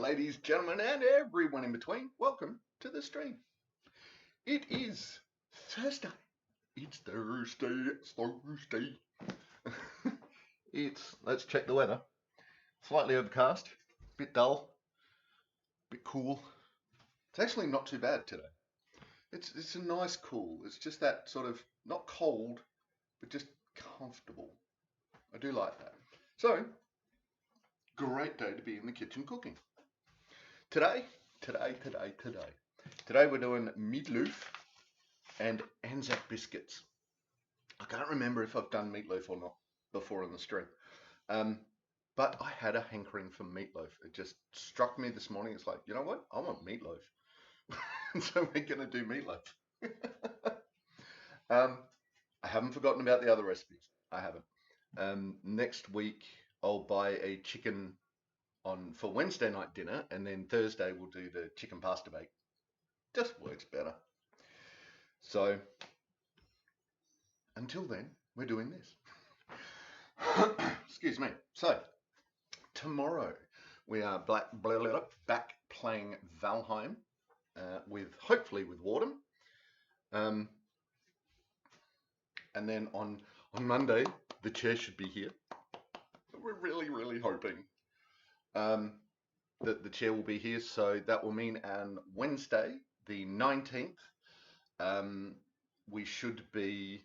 ladies, gentlemen, and everyone in between. Welcome to the stream. It is Thursday. It's Thursday. It's Thursday. Let's check the weather. Slightly overcast, bit dull, bit cool. It's actually not too bad today. It's a nice cool. It's just that sort of not cold, but just comfortable. I do like that. So, great day to be in the kitchen cooking. Today we're doing Meatloaf and ANZAC Biscuits. I can't remember if I've done meatloaf or not before in the stream. But I had a hankering for meatloaf. It just struck me this morning. It's like, you know what? I want meatloaf. So we're going to do meatloaf. I haven't forgotten about the other recipes. I haven't. Next week, I'll buy a chicken for Wednesday night dinner, and then Thursday we'll do the chicken pasta bake. Just works better. So until then, we're doing this. Excuse me. So tomorrow we are back playing Valheim hopefully with Wardham. And then on Monday the chair should be here. We're really hoping that the chair will be here, so that will mean on Wednesday the 19th we should be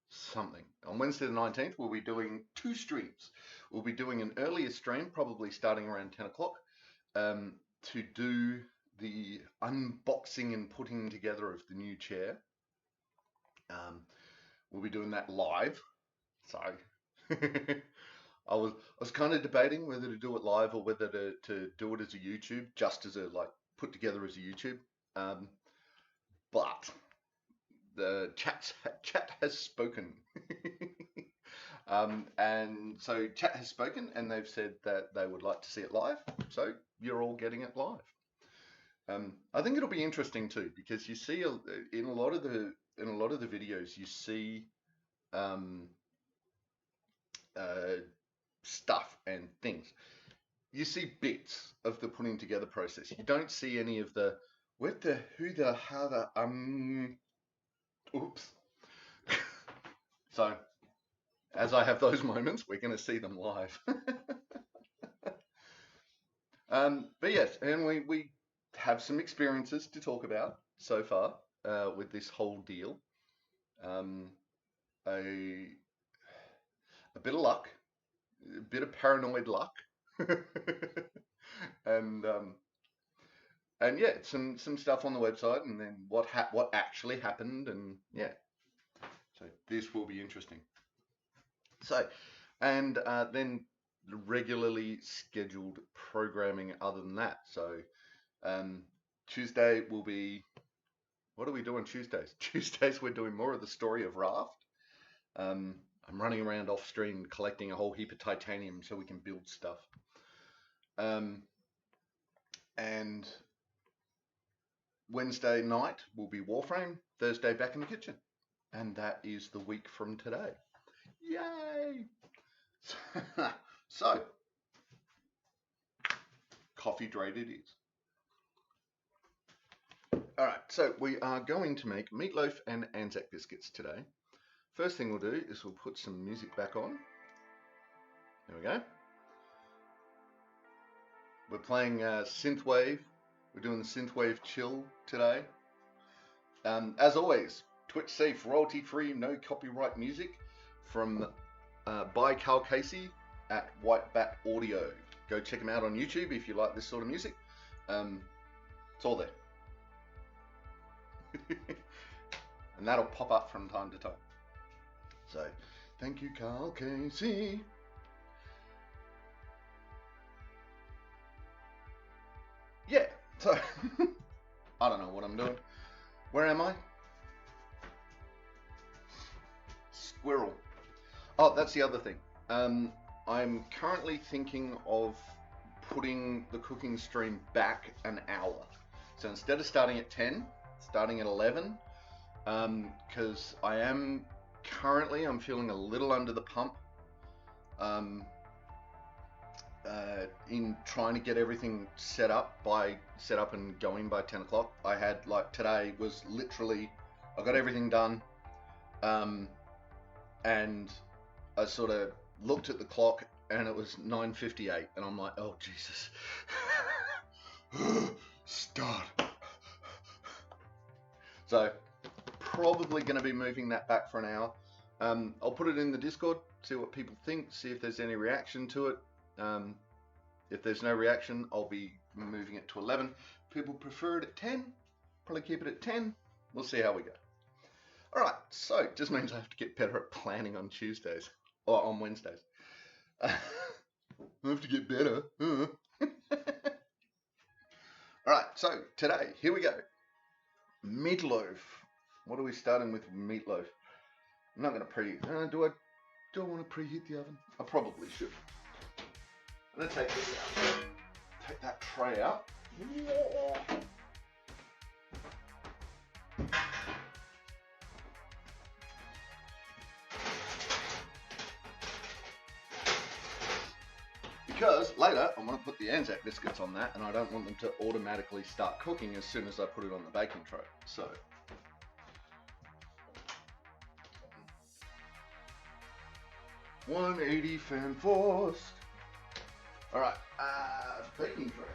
something. On Wednesday the 19th we'll be doing 2 streams. We'll be doing an earlier stream, probably starting around 10 o'clock, to do the unboxing and putting together of the new chair. We'll be doing that live. So I was kind of debating whether to do it live or whether to do it as a YouTube, just as a put together as a YouTube. But the chat has spoken. And so chat has spoken, and they've said that they would like to see it live. So you're all getting it live. I think it'll be interesting too, because you see in a lot of the videos you see stuff and things. You see bits of the putting together process. You don't see any of the what the, who the, how the, oops. So as I have those moments, we're going to see them live. But yes, and we have some experiences to talk about so far with this whole deal. A bit of luck, a bit of paranoid luck, and yeah, some stuff on the website, and then what actually happened, and yeah, so this will be interesting. So, and then regularly scheduled programming other than that. So Tuesday will be, what do we do on Tuesdays? Tuesdays we're doing more of the story of Raft. I'm running around off stream collecting a whole heap of titanium so we can build stuff. And Wednesday night will be Warframe. Thursday back in the kitchen. And that is the week from today. Yay! So, coffee drate it is. Alright, so we are going to make Meatloaf and ANZAC Biscuits today. First thing we'll do is we'll put some music back on. There we go. We're playing Synthwave. We're doing the Synthwave chill today. As always, Twitch safe, royalty free, no copyright music from by Carl Casey at White Bat Audio. Go check him out on YouTube if you like this sort of music. It's all there. And that'll pop up from time to time. So, thank you, Carl Casey. Yeah, so, I don't know what I'm doing. Where am I? Squirrel. Oh, that's the other thing. I'm currently thinking of putting the cooking stream back an hour. So instead of starting at 10, starting at 11, because I'm feeling a little under the pump. in trying to get everything set up and going by 10 o'clock. I had, like, today was literally, I got everything done, and I sort of looked at the clock and it was 9:58, and I'm like, oh Jesus. Start. So probably going to be moving that back for an hour. I'll put it in the Discord, see what people think, see if there's any reaction to it. If there's no reaction, I'll be moving it to 11. People prefer it at 10, probably keep it at 10. We'll see how we go. All right, so it just means I have to get better at planning on Tuesdays, or on Wednesdays. I have to get better. All right, so today, here we go. Meatloaf. What are we starting with Meatloaf? I'm not going to preheat. Do I want to preheat the oven? I probably should. I'm going to take this out. Take that tray out. Because later I'm going to put the ANZAC biscuits on that, and I don't want them to automatically start cooking as soon as I put it on the baking tray. So 180 fan forced. All right, baking tray.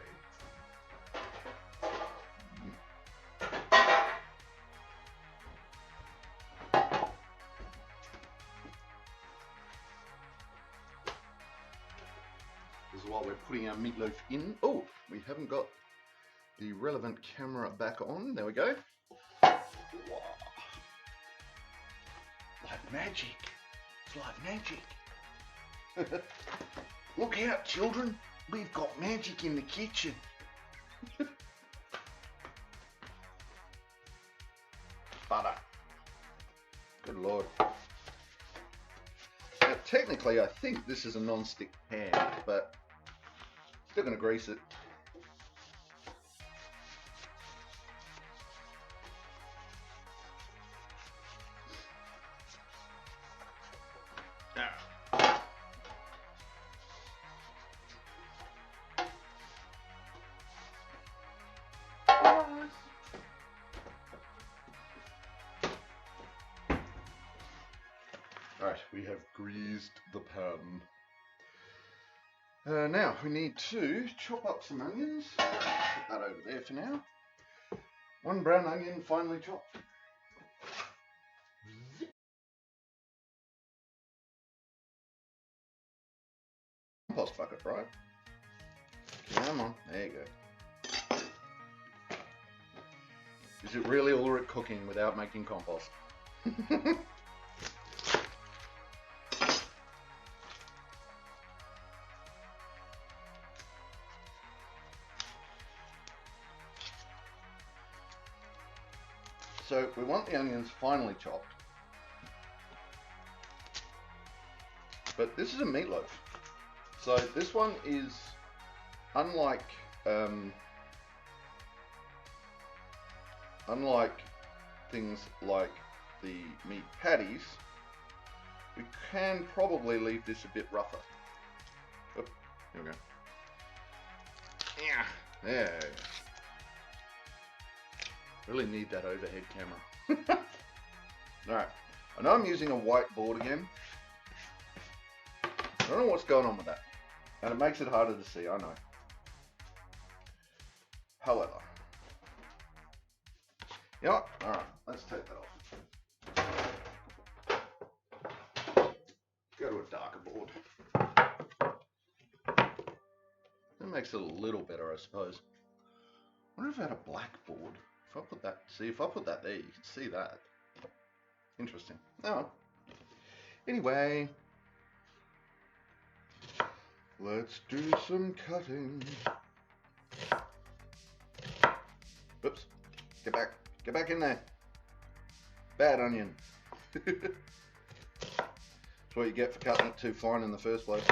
This is while we're putting our meatloaf in. Oh, we haven't got the relevant camera back on. There we go. Wow. Like magic. It's like magic. Look out, children. We've got magic in the kitchen. Butter. Good Lord. Now, technically, I think this is a non-stick pan, but still going to grease it. Alright, we have greased the pan. Now we need to chop up some onions. Put that over there for now. One brown onion finely chopped. Compost bucket, right? Come on, there you go. Is it really all right cooking without making compost? So we want the onions finely chopped, but this is a meatloaf. So this one is unlike things like the meat patties. We can probably leave this a bit rougher. Oh, here we go. Yeah, there. Really need that overhead camera. Alright, I know I'm using a whiteboard again. I don't know what's going on with that. And it makes it harder to see, I know. However. You know what? Alright, let's take that off. Go to a darker board. That makes it a little better, I suppose. I wonder if I had a black board. If I put that, see, if I put that there, you can see that. Interesting. Oh. Anyway, let's do some cutting. Oops. Get back in there. Bad onion. That's what you get for cutting it too fine in the first place.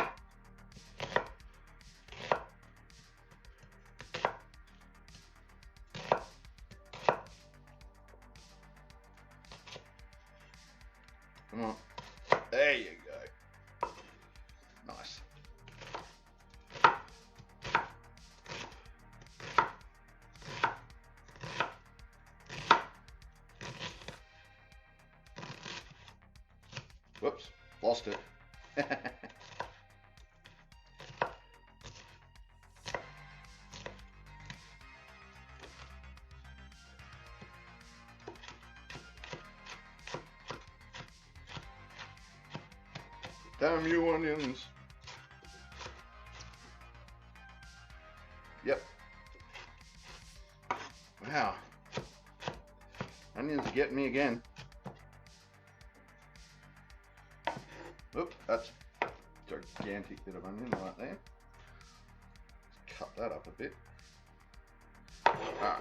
Come on. There you go. Nice. lost it. Damn you, onions. Yep. Wow. Onions are getting me again. Oop, that's a gigantic bit of onion right there. Let's cut that up a bit. Ah.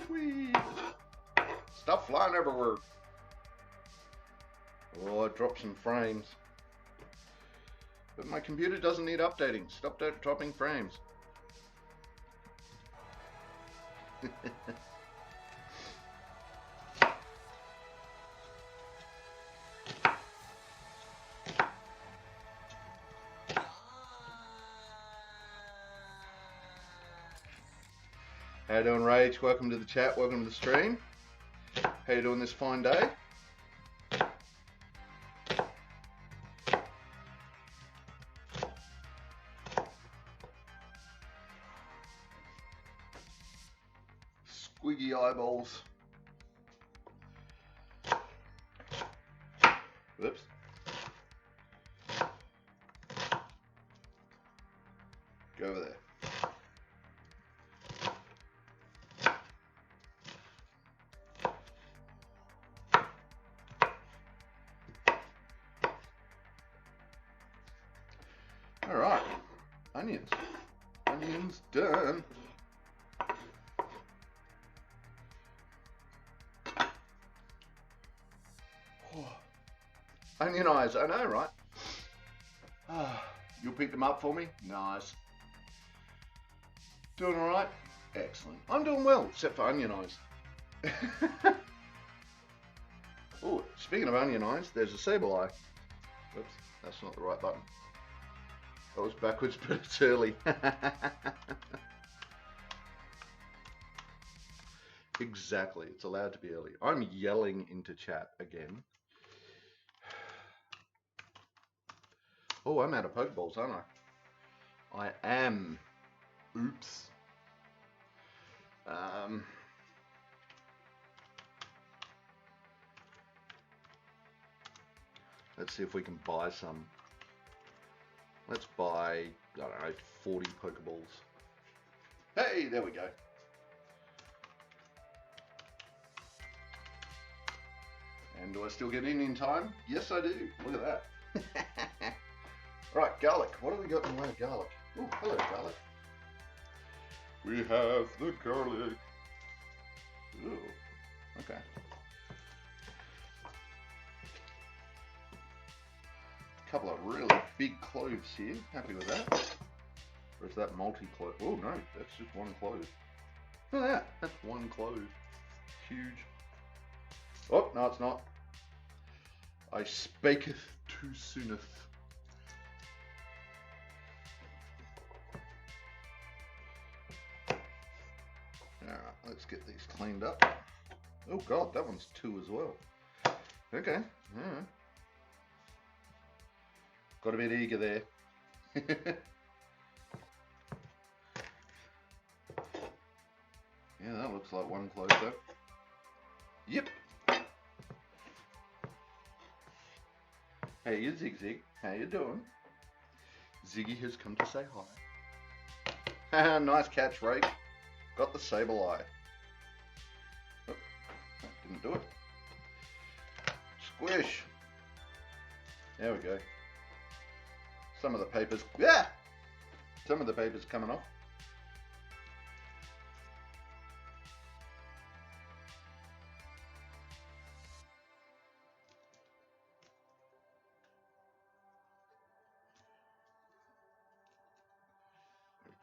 Whee. Stuff flying everywhere. Oh, I dropped some frames. But my computer doesn't need updating. Stop dropping frames. How you doing, Rage? Welcome to the chat. Welcome to the stream. How you doing this fine day? Squiggy eyeballs. Whoops. Go over there. All right, onions. Onions done. Oh. Onion eyes, I know, right? You picked them up for me? Nice. Doing all right? Excellent. I'm doing well, except for onion eyes. Oh, speaking of onion eyes, there's a sable eye. Oops, that's not the right button. That was backwards, but it's early. Exactly, it's allowed to be early. I'm yelling into chat again. Oh, I'm out of Pokeballs, aren't I? I am. Oops. Let's see if we can buy some. Let's buy, I don't know, 40 Pokeballs. Hey, there we go. And do I still get in time? Yes, I do. Look at that. Right, garlic. What have we got in the way of garlic? Oh, hello, garlic. We have the garlic. Ooh, okay. Couple of really big cloves here. Happy with that. Or is that multi-clove? Oh no, that's just one clove. Look at that. That's one clove. Huge. Oh, no it's not. I spaketh too sooneth. Alright, let's get these cleaned up. Oh god, that one's 2 as well. Okay, alright. Got a bit eager there. Yeah, that looks like one clove though. Yep. Hey, you Zig Zig. How you doing? Ziggy has come to say hi. Nice catch, Ray. Got the sable eye. Oh, didn't do it. Squish. There we go. Some of the paper's, yeah! Some of the paper's coming off.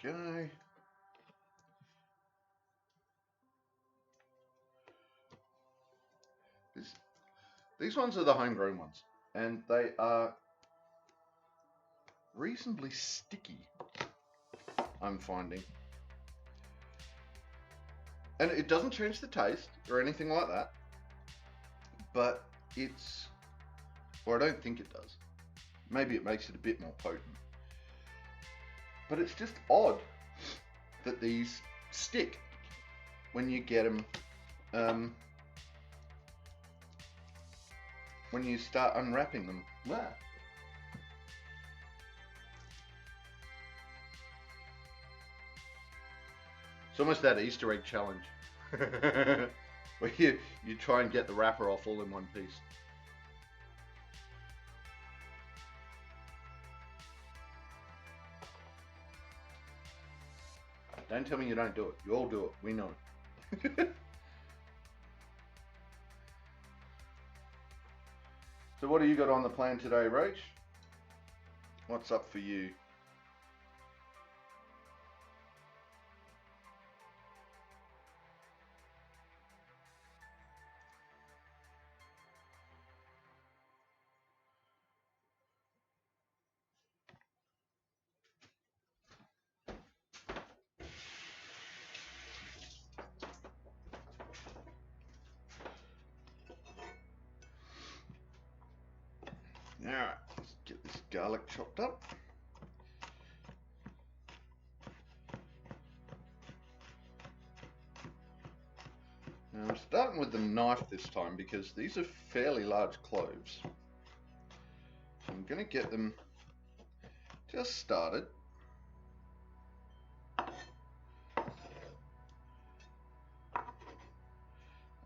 Okay. These ones are the homegrown ones, and they are reasonably sticky, I'm finding. And it doesn't change the taste or anything like that, but it's Or I don't think it does. Maybe it makes it a bit more potent. But it's just odd that these stick when you get them, when you start unwrapping them. Wow. It's almost that Easter egg challenge where you try and get the wrapper off all in one piece. Don't tell me you don't do it. You all do it. We know it. So what do you got on the plan today, Roach? What's up for you? Alright, let's get this garlic chopped up. Now I'm starting with the knife this time because these are fairly large cloves. So I'm going to get them just started. And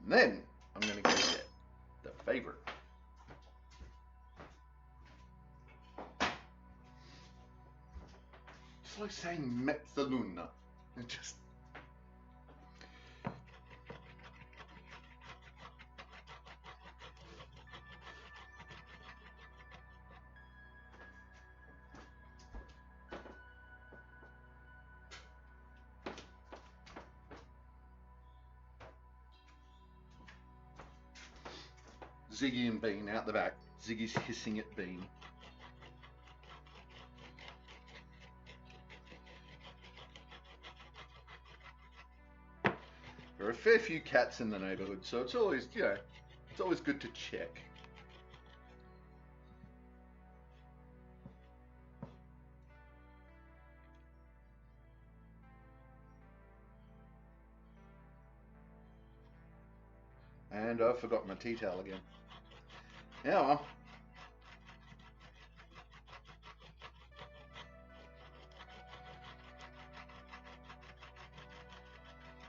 then I'm going to go get the favorite. It's like saying mezzaluna. It just... Ziggy and Bean out the back. Ziggy's hissing at Bean. There are a fair few cats in the neighbourhood, so it's always, you know, it's always good to check. And I forgot my tea towel again. Yeah, well.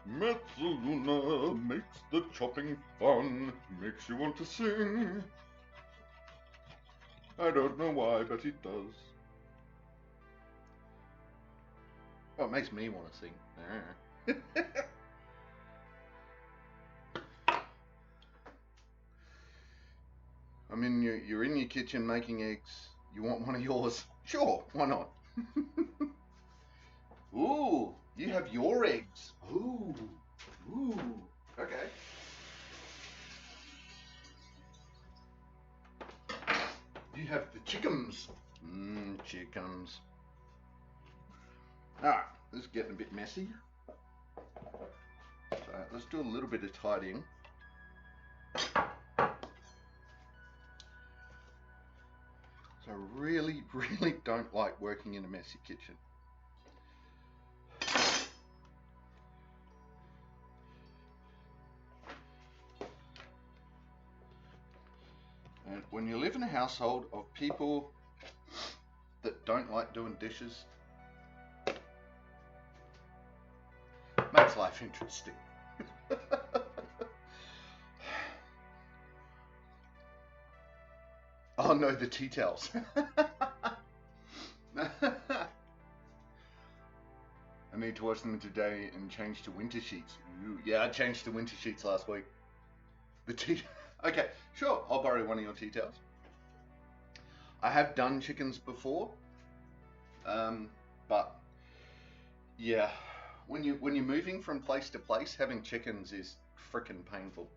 Mezzaluna makes the chopping fun, makes you want to sing. I don't know why, but it does. Well, it makes me want to sing. I mean, you're in your kitchen making eggs. You want one of yours? Sure, why not? Ooh, you have your eggs. Ooh, okay. You have the chickens. Chickens. Alright, this is getting a bit messy. So let's do a little bit of tidying. So I really don't like working in a messy kitchen. And when you live in a household of people that don't like doing dishes, makes life interesting. Oh no, the tea towels. I need to wash them today and change to winter sheets. Ooh, yeah, I changed to winter sheets last week. The tea... Okay, sure, I'll borrow one of your tea towels. I have done chickens before, but yeah, when you're moving from place to place, having chickens is frickin' painful.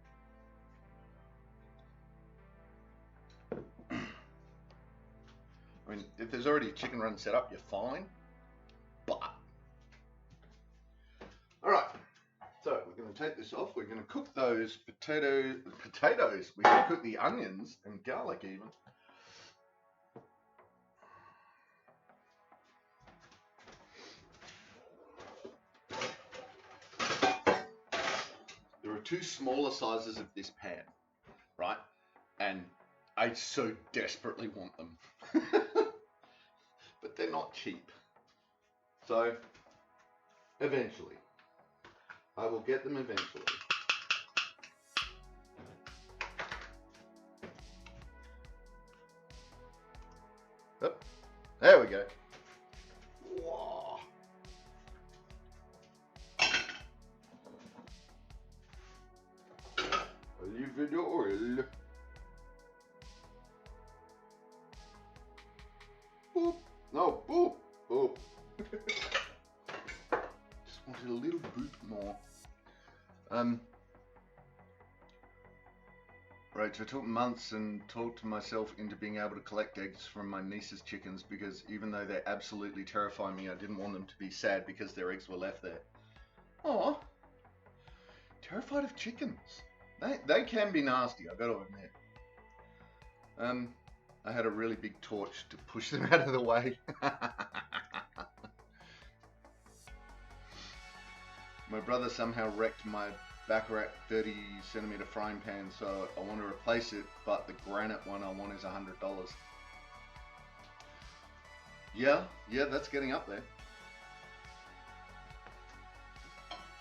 I mean, if there's already a chicken run set up, you're fine, but... Alright, so we're going to take this off. We're going to cook those potatoes. We're going to cook the onions and garlic even two smaller sizes of this pan, right? And I so desperately want them. But they're not cheap. So, eventually. I will get them eventually. Oh, there we go. Wow. Olive oil. Boop. No, boop. Boop. Just wanted a little boop more. Right, so I took months and talked myself into being able to collect eggs from my niece's chickens because even though they absolutely terrify me, I didn't want them to be sad because their eggs were left there. Aw. Terrified of chickens. They can be nasty, I gotta admit. I had a really big torch to push them out of the way. My brother somehow wrecked my Baccarat 30 centimeter frying pan, so I want to replace it, but the granite one I want is $100. Yeah, that's getting up there.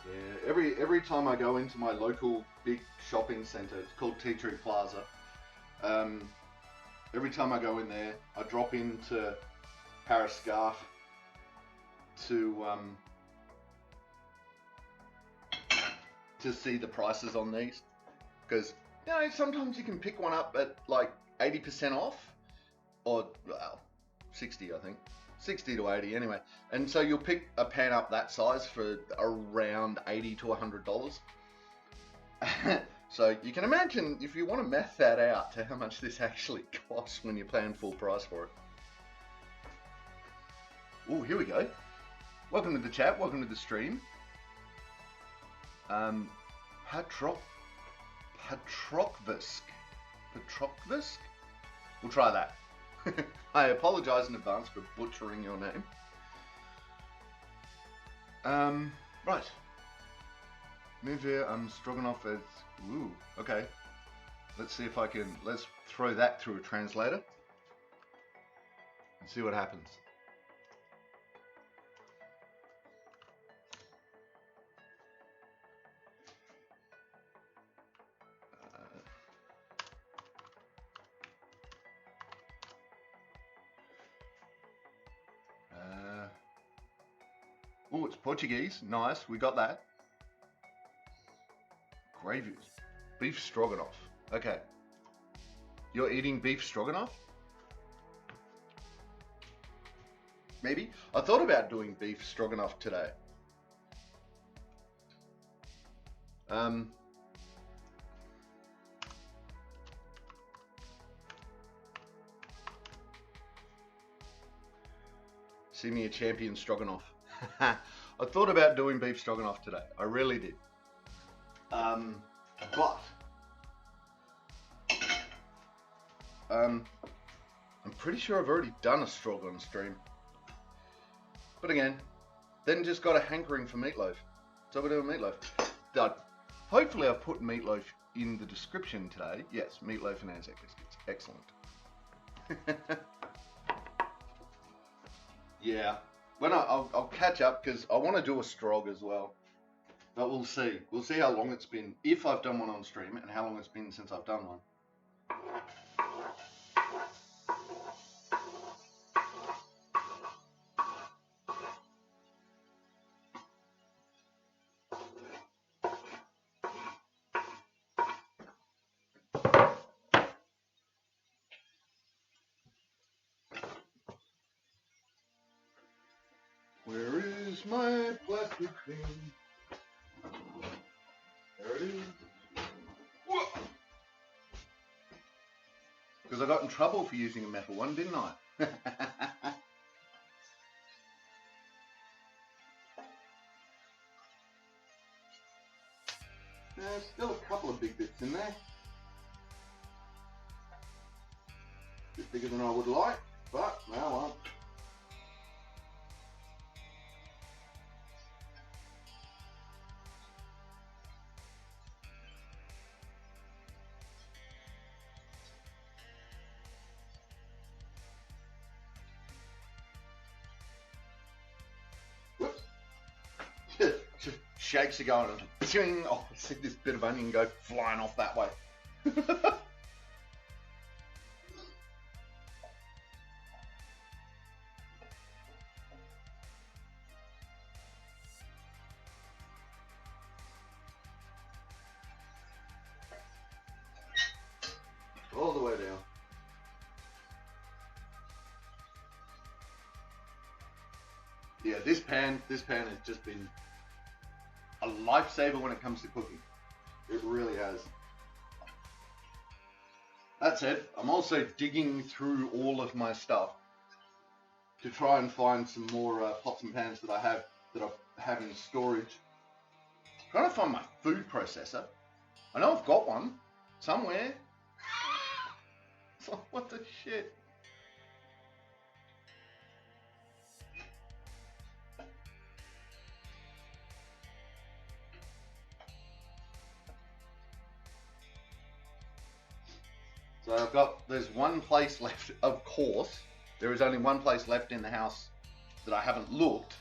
Yeah, every time I go into my local big shopping center, it's called Tea Tree Plaza. Every time I go in there, I drop into Paris Scarf to see the prices on these, because you know sometimes you can pick one up at like 80% off, or well 60 I think, 60 to 80 anyway, and so you'll pick a pan up that size for around $80 to $100. So you can imagine if you want to math that out to how much this actually costs when you're paying full price for it. Oh, here we go. Welcome to the chat, welcome to the stream. Patrokvisk. We'll try that. I apologize in advance for butchering your name. Right. Move here, Stroganoff as... Ooh, okay. Let's see if I can... Let's throw that through a translator and see what happens. Oh, it's Portuguese. Nice, we got that. Gravy. Beef stroganoff. Okay. You're eating beef stroganoff? Maybe? I thought about doing beef stroganoff today. See me a champion stroganoff. I thought about doing beef stroganoff today. I really did. But I'm pretty sure I've already done a strog on stream. But again, then just got a hankering for meatloaf. So we're doing meatloaf. Hopefully I've put meatloaf in the description today. Yes, Meatloaf and ANZAC Biscuits. Excellent. Yeah. Well, no, I'll catch up because I want to do a strog as well. But we'll see. We'll see how long it's been, if I've done one on stream, and how long it's been since I've done one. Where is my plastic thing? There it is. Because I got in trouble for using a metal one, didn't I? There's still a couple of big bits in there. A bit bigger than I would like, but now well. shakes are going, and oh, I see this bit of onion go flying off that way. All the way down. Yeah, this pan has just been a lifesaver when it comes to cooking. It really has. That said, I'm also digging through all of my stuff to try and find some more pots and pans that I have in storage. Trying to find my food processor. I know I've got one somewhere. It's like, what the shit? So there's one place left, of course. There is only one place left in the house that I haven't looked.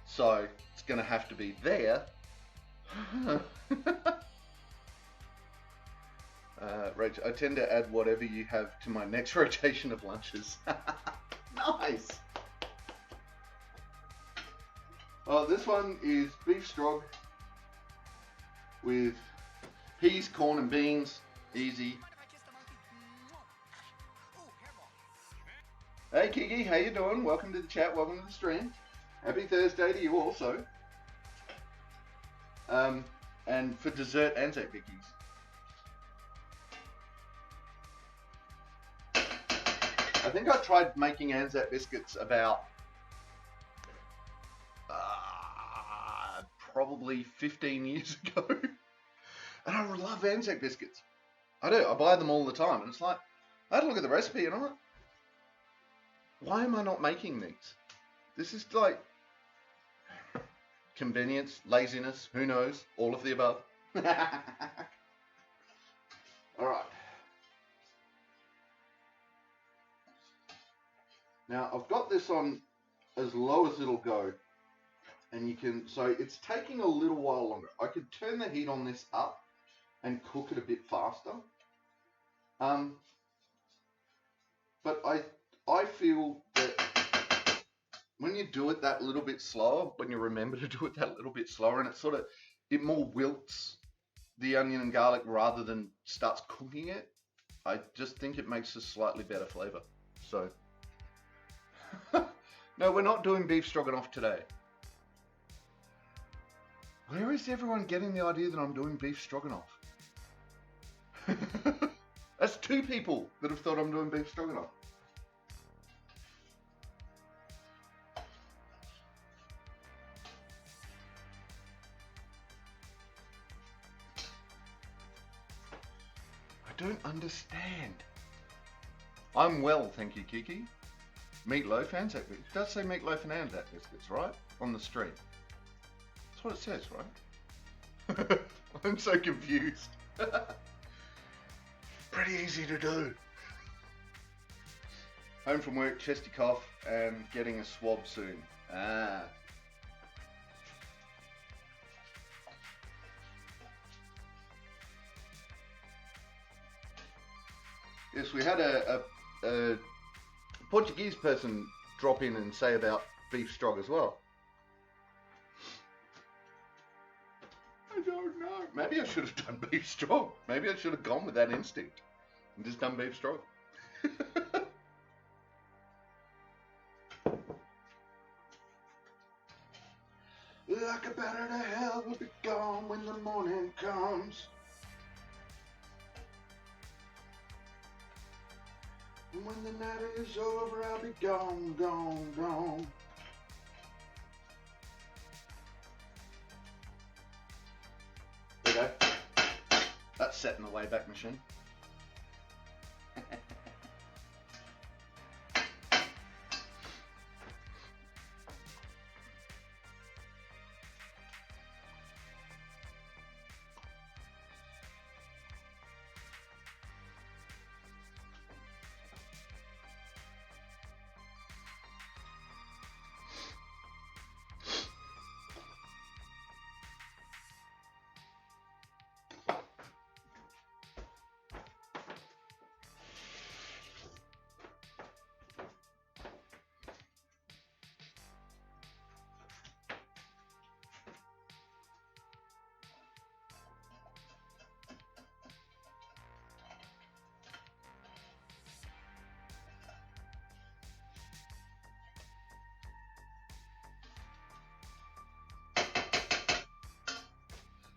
So it's going to have to be there. Rachel, I tend to add whatever you have to my next rotation of lunches. Nice. Oh, this one is beef strog with peas, corn, and beans. Easy. Hey Kiki, how you doing? Welcome to the chat, welcome to the stream. Happy Thursday to you also. And for dessert, ANZAC Biscuits. I think I tried making ANZAC Biscuits about probably 15 years ago. And I love ANZAC Biscuits. I do, I buy them all the time. And it's like, I had to look at the recipe and I'm like, why am I not making these? This is like convenience, laziness, who knows, all of the above. Alright. Now I've got this on as low as it'll go. And you can, so it's taking a little while longer. I could turn the heat on this up and cook it a bit faster. But I feel that when you do it that little bit slower, when you remember to do it that little bit slower, and it more wilts the onion and garlic rather than starts cooking it, I just think it makes a slightly better flavor. So, no, we're not doing beef stroganoff today. Where is everyone getting the idea that I'm doing beef stroganoff? That's 2 people that have thought I'm doing beef stroganoff. I don't understand. I'm well, thank you, Kiki. Meatloaf ANZAC Biscuits. It does say Meatloaf and ANZAC Biscuits, right? On the stream. That's what it says, right? I'm so confused. Pretty easy to do. Home from work, chesty cough, and getting a swab soon. Ah. Yes, we had a Portuguese person drop in and say about beef strog as well. I don't know. Maybe I should have done beef strog. Maybe I should have gone with that instinct and just done beef strog. Like a batter to hell will be gone when the morning comes. And when the night is over, I'll be gone, gone, gone. There you go. That's set in the Wayback Machine.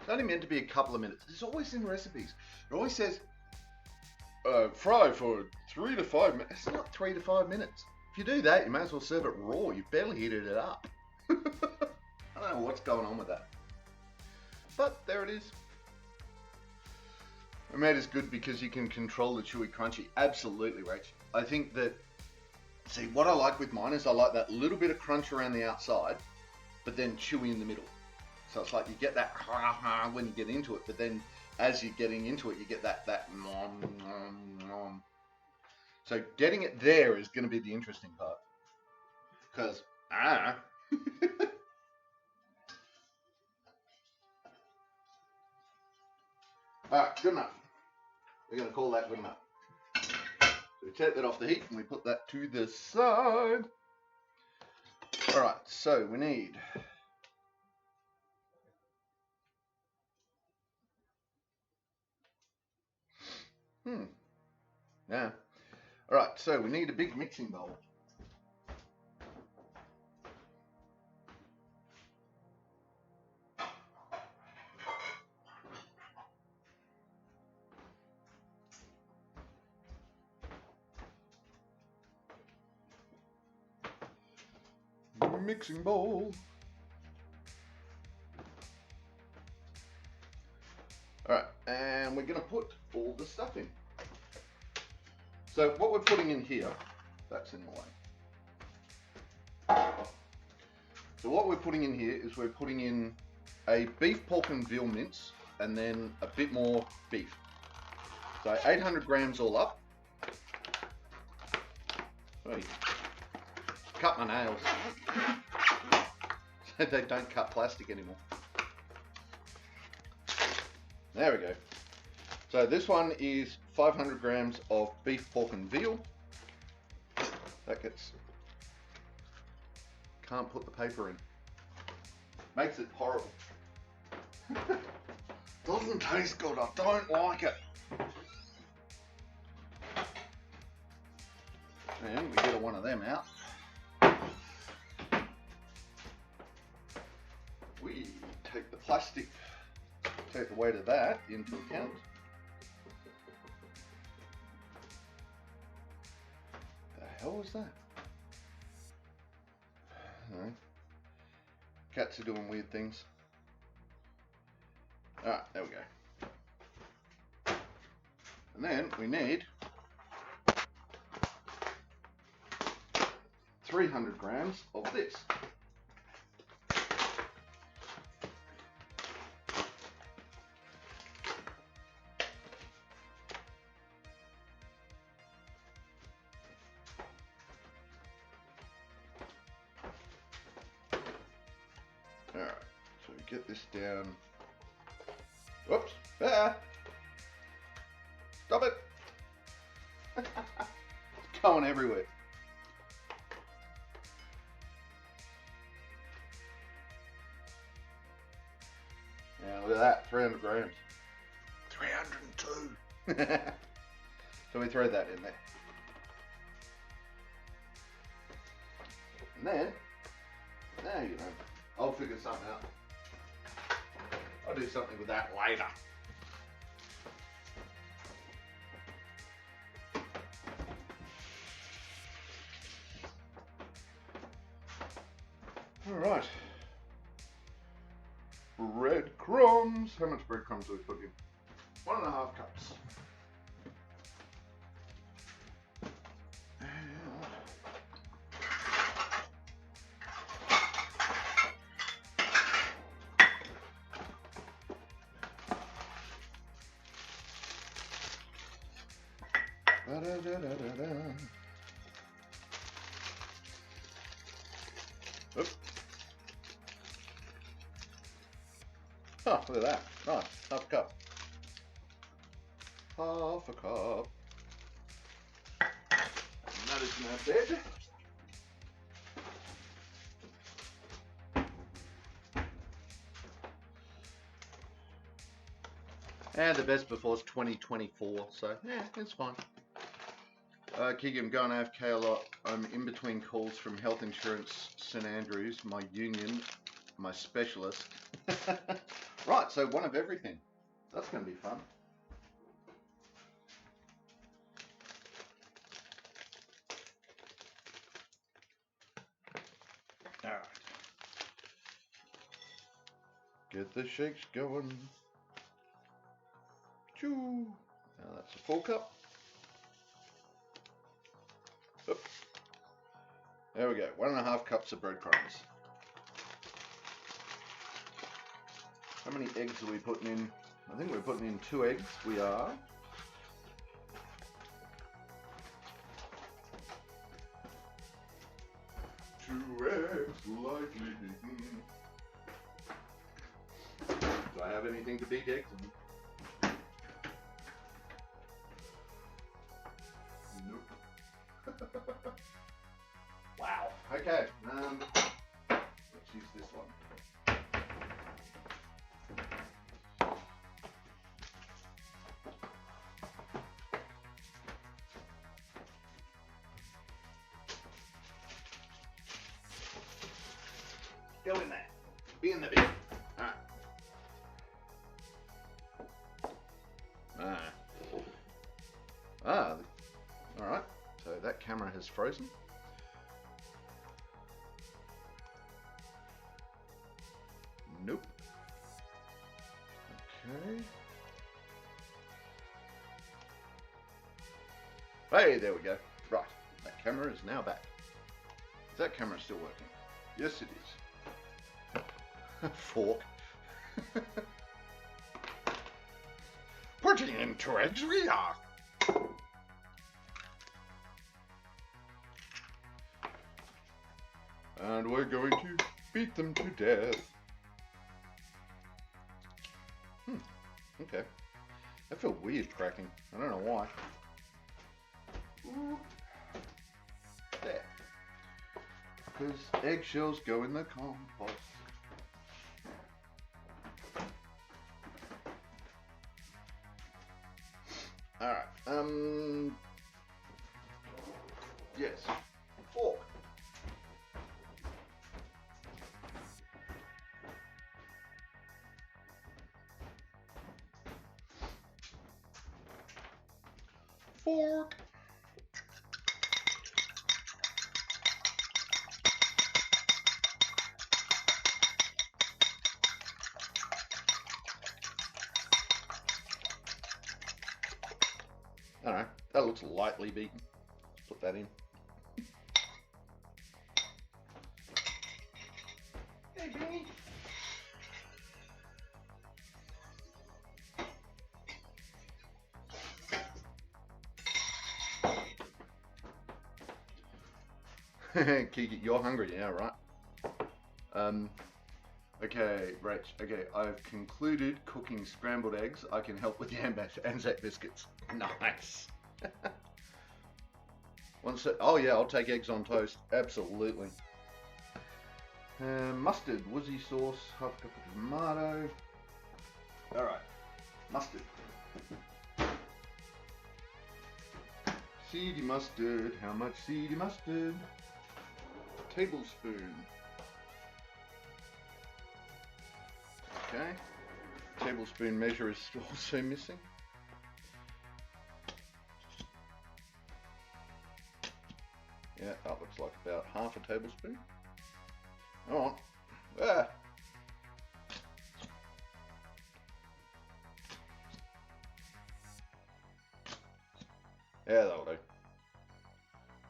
It's only meant to be a couple of minutes. It's always in recipes. It always says fry for 3 to 5 minutes. It's not 3 to 5 minutes. If you do that, you may as well serve it raw. You've barely heated it up. I don't know what's going on with that. But there it is. And that is good because you can control the chewy crunchy. Absolutely, Rach. I think that, see, what I like with mine is I like that little bit of crunch around the outside, but then chewy in the middle. So it's like you get that when you get into it, but then as you're getting into it, you get that nom, nom, nom. So getting it there is going to be the interesting part. Because, Alright, good enough. We're going to call that good enough. So we take that off the heat and we put that to the side. Alright, so we need yeah. Alright, so we need a big mixing bowl. Mixing bowl. Alright, and we're going to put all the stuff in. So what we're putting in here, that's in the way. So what we're putting in here is we're putting in a beef, pork and veal mince and then a bit more beef. So 800 grams all up. Wait, cut my nails. So they don't cut plastic anymore. There we go. So this one is 500 grams of beef, pork and veal. That gets, can't put the paper in. Makes it horrible. Doesn't taste good, I don't like it. And we get one of them out. We take the plastic, take the weight of that into account. The hell was that? No. Cats are doing weird things. Alright, there we go. And then we need 300 grams of this. Alright, so we get this down. Whoops! Ah! Stop it! It's going everywhere. Yeah, look at that, 300 grams. 302! So we throw that in there. And then, now you know, I'll figure something out. I'll do something with that later. Alright. Breadcrumbs. How much breadcrumbs do we put in? 1.5 cups. Oops. Oh, look at that. Nice. Half a cup. Half a cup. And that is now dead. And the best before is 2024, so yeah, it's fine. Kiki, I'm going AFK a lot. I'm in between calls from Health Insurance St Andrews, my union, my specialist. Right, so one of everything. That's going to be fun. All right. Get the shakes going. Choo. Now that's a 4 cup. Oop. There we go. 1.5 cups of breadcrumbs. How many eggs are we putting in? I think we're putting in 2 eggs. We are. Two eggs lightly beaten. Do I have anything to beat eggs in? Nope. Wow. Okay. Let's use this one. Go in there. Be in the bin. Alright. Alright. So that camera has frozen. Nope. Okay. Hey, there we go. Right. That camera is now back. Is that camera still working? Yes, it is. Fork. Putting in 2 eggs we are. And we're going to beat them to death. Okay. I feel weird cracking. I don't know why. Ooh. There. Because eggshells go in the compost. Alright, yes, fork. Fork. Alright, that looks lightly beaten. Let's put that in. Hey, Benny. Kiki, you're hungry now, right? Okay, Rach, okay, I've concluded cooking scrambled eggs. I can help with the ANZAC biscuits. Nice. Oh yeah, I'll take eggs on toast. Absolutely. Mustard, woozy sauce, half cup of tomato. Alright, mustard. Seedy mustard, how much seedy mustard? A tablespoon. Okay, tablespoon measure is also missing. Yeah, that looks like about half a tablespoon. Alright. Ah. Yeah, that'll do.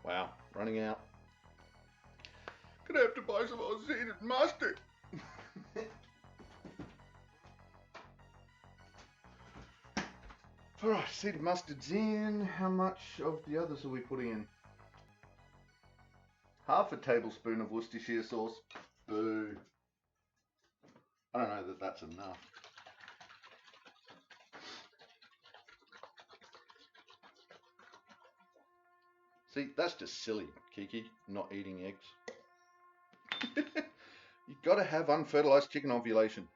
Wow, running out. Gonna have to buy some more seeded mustard. Alright, seeded mustard's in. How much of the others are we putting in? Half a tablespoon of Worcestershire sauce. Boo. I don't know that that's enough. See, that's just silly, Kiki, not eating eggs. You've got to have unfertilized chicken ovulation.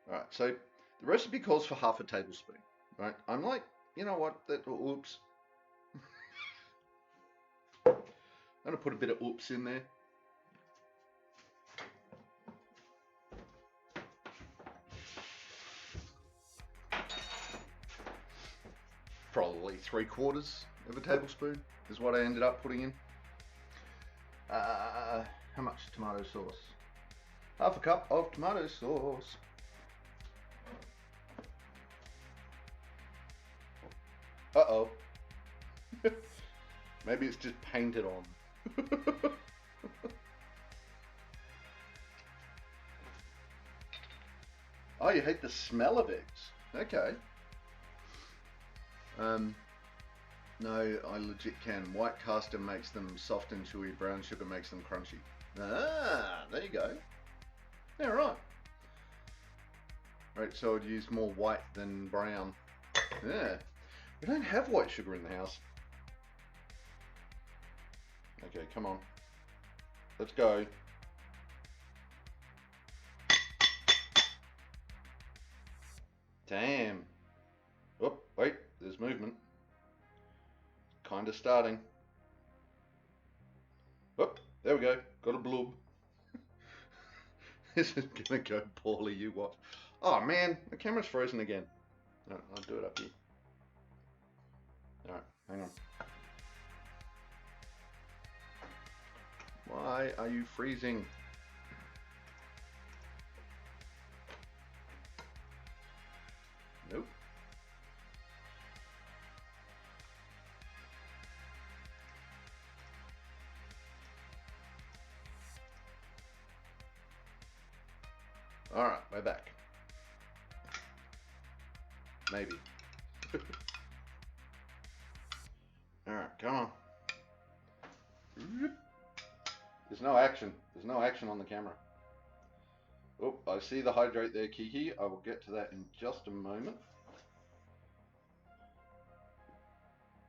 Alright, so the recipe calls for half a tablespoon. Right? I'm like, you know what? Oops. I'm going to put a bit of oops in there. probably 3/4 of a tablespoon is what I ended up putting in. How much tomato sauce? 1/2 cup of tomato sauce. Uh-oh. Maybe it's just painted on. Oh, you hate the smell of eggs. Okay. No, I legit can. White caster makes them soft and chewy. Brown sugar makes them crunchy. Ah, there you go. Yeah, right. Right, so I'd use more white than brown. Yeah. We don't have white sugar in the house. Okay, come on. Let's go. Damn. Oh, wait, there's movement. Kind of starting. Oh, there we go. Got a blub. This is gonna go poorly, you watch. Oh man, the camera's frozen again. No, I'll do it up here. Alright, hang on. Why are you freezing? Nope. Alright, we're back. Maybe. Alright, come on. There's no action. There's no action on the camera. Oh, I see the hydrate there, Kiki. I will get to that in just a moment.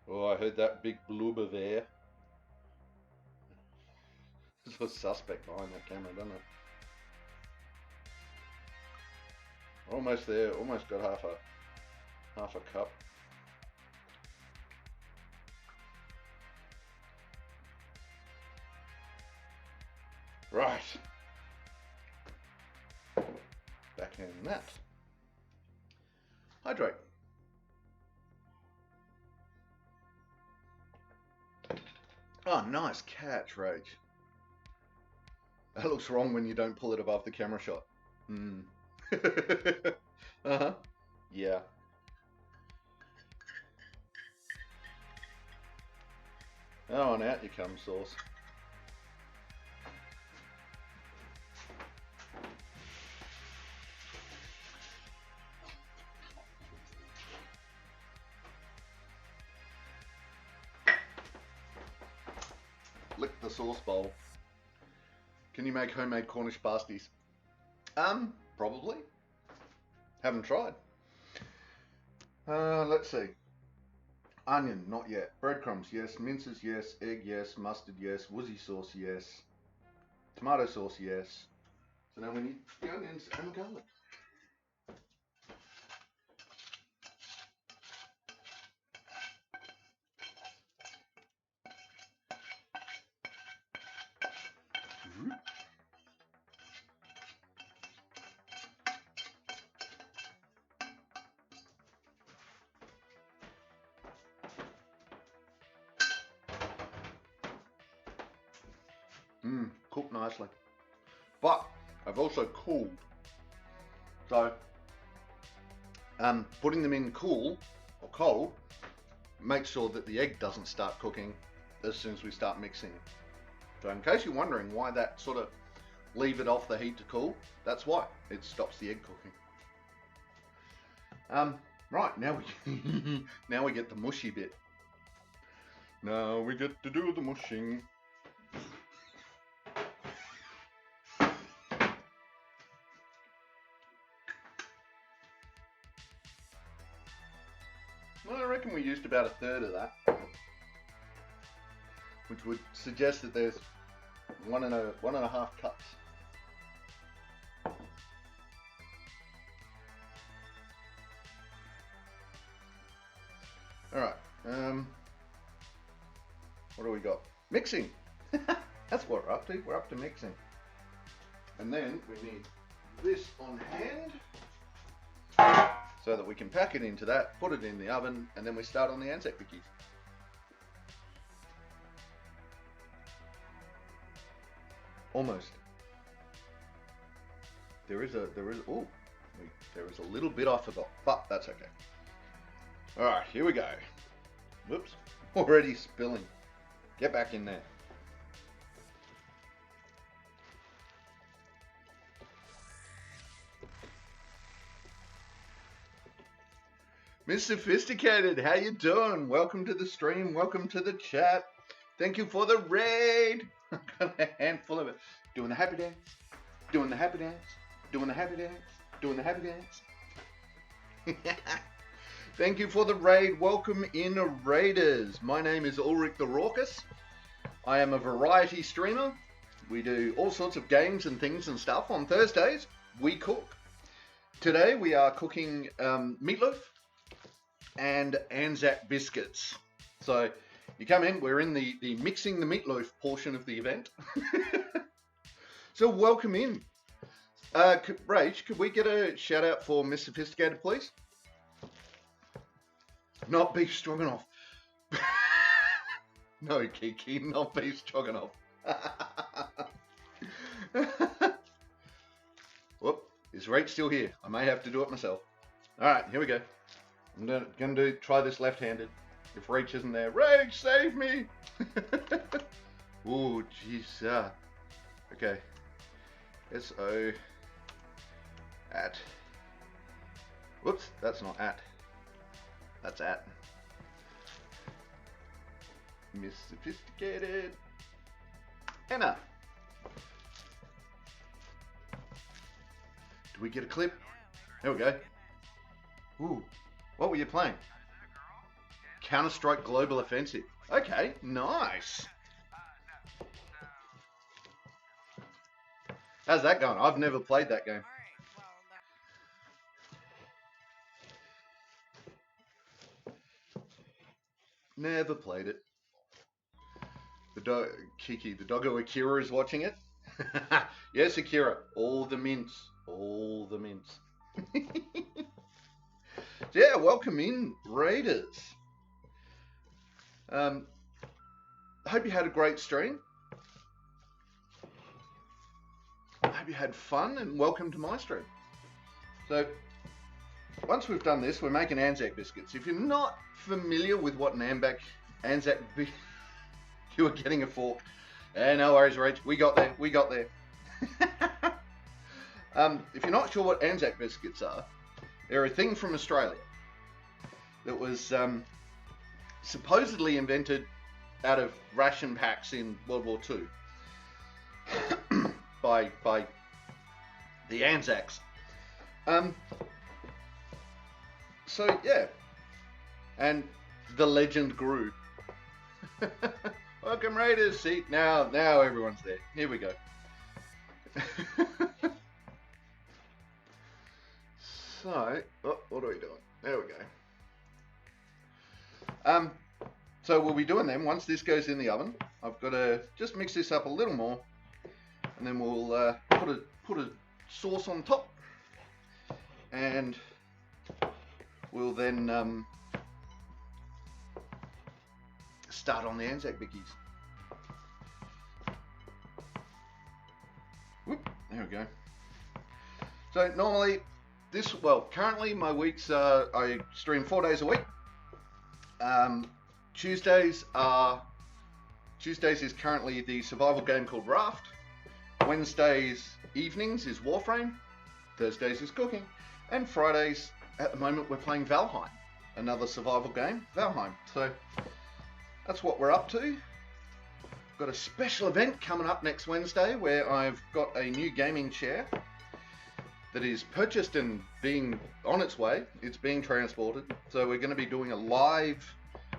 Oh, I heard that big bloober there. There's a suspect behind that camera, doesn't it? Almost there. Almost got half a cup. Right. Back in that. Hydrate. Oh, nice catch, Rage. That looks wrong when you don't pull it above the camera shot. Hmm. Uh-huh. Yeah. Oh, and out you come, sauce. Lick the sauce bowl. Can you make homemade Cornish pasties? Probably. Haven't tried. Let's see. Onion, not yet. Breadcrumbs, yes. Minces, yes. Egg, yes. Mustard, yes. Woozy sauce, yes. Tomato sauce, yes. So now we need the onions and garlic. Cooked nicely. But I've also cooled. So putting them in cool or cold makes sure that the egg doesn't start cooking as soon as we start mixing. So in case you're wondering why that sort of leave it off the heat to cool, that's why. It stops the egg cooking. Right, now we get the mushy bit. Now we get to do the mushing. Well, I reckon we used about 1/3 of that, which would suggest that there's 1.5 cups. All right. What do we got? Mixing. That's what we're up to. We're up to mixing. And then we need this on hand. so that we can pack it into that, put it in the oven, and then we start on the Anzac Biscuits. Almost. There is a little bit I forgot, but that's okay. All right, here we go. Whoops, already spilling. Get back in there. Miss Sophisticated, how you doing? Welcome to the stream, welcome to the chat. Thank you for the raid. I've got a handful of it. Doing the happy dance, doing the happy dance, doing the happy dance, doing the happy dance. Thank you for the raid. Welcome in, raiders. My name is Ulrich the Raucous. I am a variety streamer. We do all sorts of games and things and stuff. On Thursdays, we cook. Today, we are cooking meatloaf and Anzac biscuits. So you come in, we're in the mixing the meatloaf portion of the event. So welcome in. Rach, could we get a shout out for Miss Sophisticated, please? Not beef stroganoff. No, Kiki, not beef stroganoff. Whoop, is Rach still here? I may have to do it myself. All right, here we go. I'm gonna try this left-handed. If Rach isn't there, Rach, save me! Ooh, jeez. Okay. S-O at. Whoops, that's not at. That's at. Miss Sophisticated. Anna. Do we get a clip? There we go. Ooh. What were you playing? Counter-Strike Global Offensive. Okay, nice. How's that going? I've never played that game. Never played it. Kiki, the doggo Akira is watching it. Yes, Akira. All the mints. All the mints. So yeah, welcome in, raiders. I hope you had a great stream. I hope you had fun, and welcome to my stream. So once we've done this, we're making Anzac biscuits. If you're not familiar with what an Anzac biscuit, you are getting a fork. No worries, Rach. We got there. We got there. If you're not sure what Anzac biscuits are, they're a thing from Australia that was supposedly invented out of ration packs in World War II by the Anzacs. So yeah, and the legend grew. Welcome, Raiders. See, now everyone's there. Here we go. So, what are we doing? There we go. So we'll be doing them once this goes in the oven. I've got to just mix this up a little more, and then we'll put a sauce on top, and we'll then start on the Anzac bickies. Whoop, there we go. So normally currently my weeks are, I stream 4 days a week. Tuesdays is currently the survival game called Raft. Wednesdays evenings is Warframe. Thursdays is cooking. And Fridays, at the moment, we're playing Valheim, another survival game, Valheim. So that's what we're up to. Got a special event coming up next Wednesday where I've got a new gaming chair that is purchased and being on its way. It's being transported. So we're going to be doing a live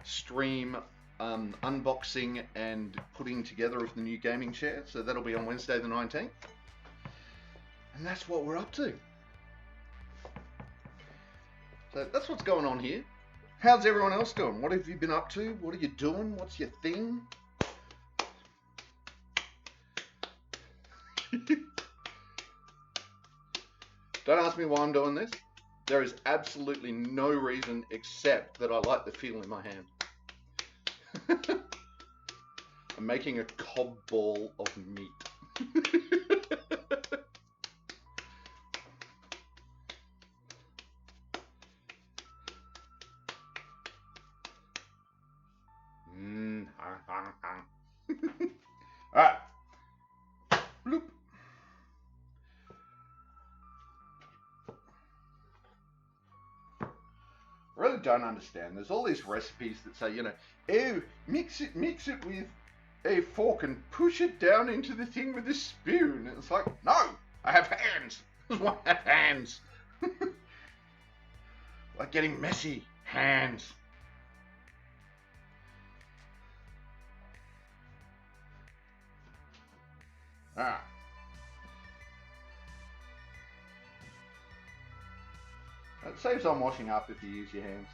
stream unboxing and putting together of the new gaming chair. So that'll be on Wednesday the 19th. And that's what we're up to. So that's what's going on here. How's everyone else doing? What have you been up to? What are you doing? What's your thing? Don't ask me why I'm doing this. There is absolutely no reason except that I like the feel in my hand. I'm making a cob ball of meat. Alright. Bloop. I really don't understand. There's all these recipes that say, you know, oh, mix it with a fork and push it down into the thing with a spoon. And it's like, no, I have hands. I have hands. Like getting messy. Hands. Ah. It saves on washing up if you use your hands.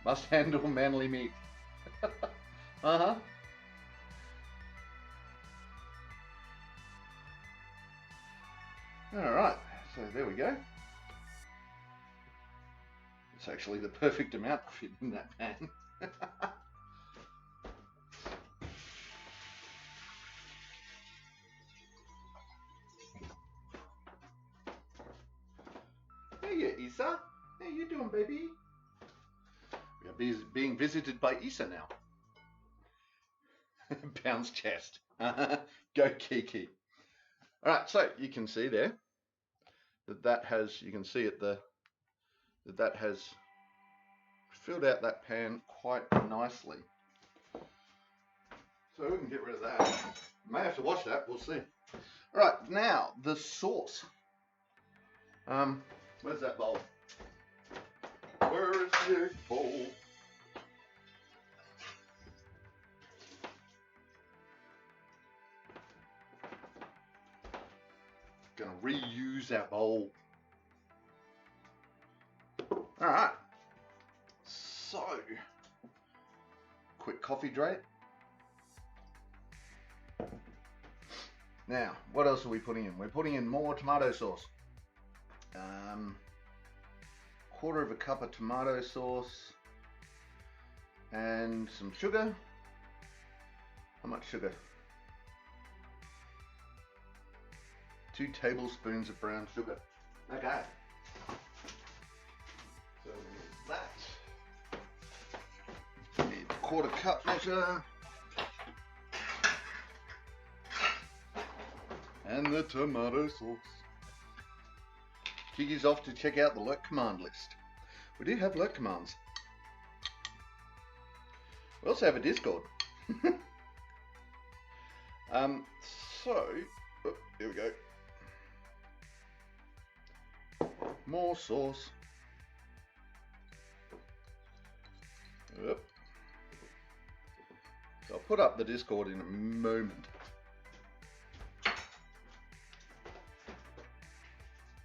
Must handle manly meat. Uh-huh. Alright, so there we go. It's actually the perfect amount to fit in that pan. Hey, Isa. How you doing, baby? We are being visited by Isa now. Pounds chest. Go Kiki. All right, so you can see there that has, you can see it that has filled out that pan quite nicely. So we can get rid of that. May have to wash that. We'll see. All right, now the sauce. Where's that bowl? Where is the bowl? Gonna reuse that bowl. All right. So, quick coffee drape. Now, what else are we putting in? We're putting in more tomato sauce. Quarter of a cup of tomato sauce and some sugar. How much sugar? 2 tablespoons of brown sugar. Okay. So that. Need a quarter cup measure. And the tomato sauce. Kiki's off to check out the lurk command list. We do have lurk commands. We also have a Discord. So, oh, here we go. More sauce. Yep. So I'll put up the Discord in a moment.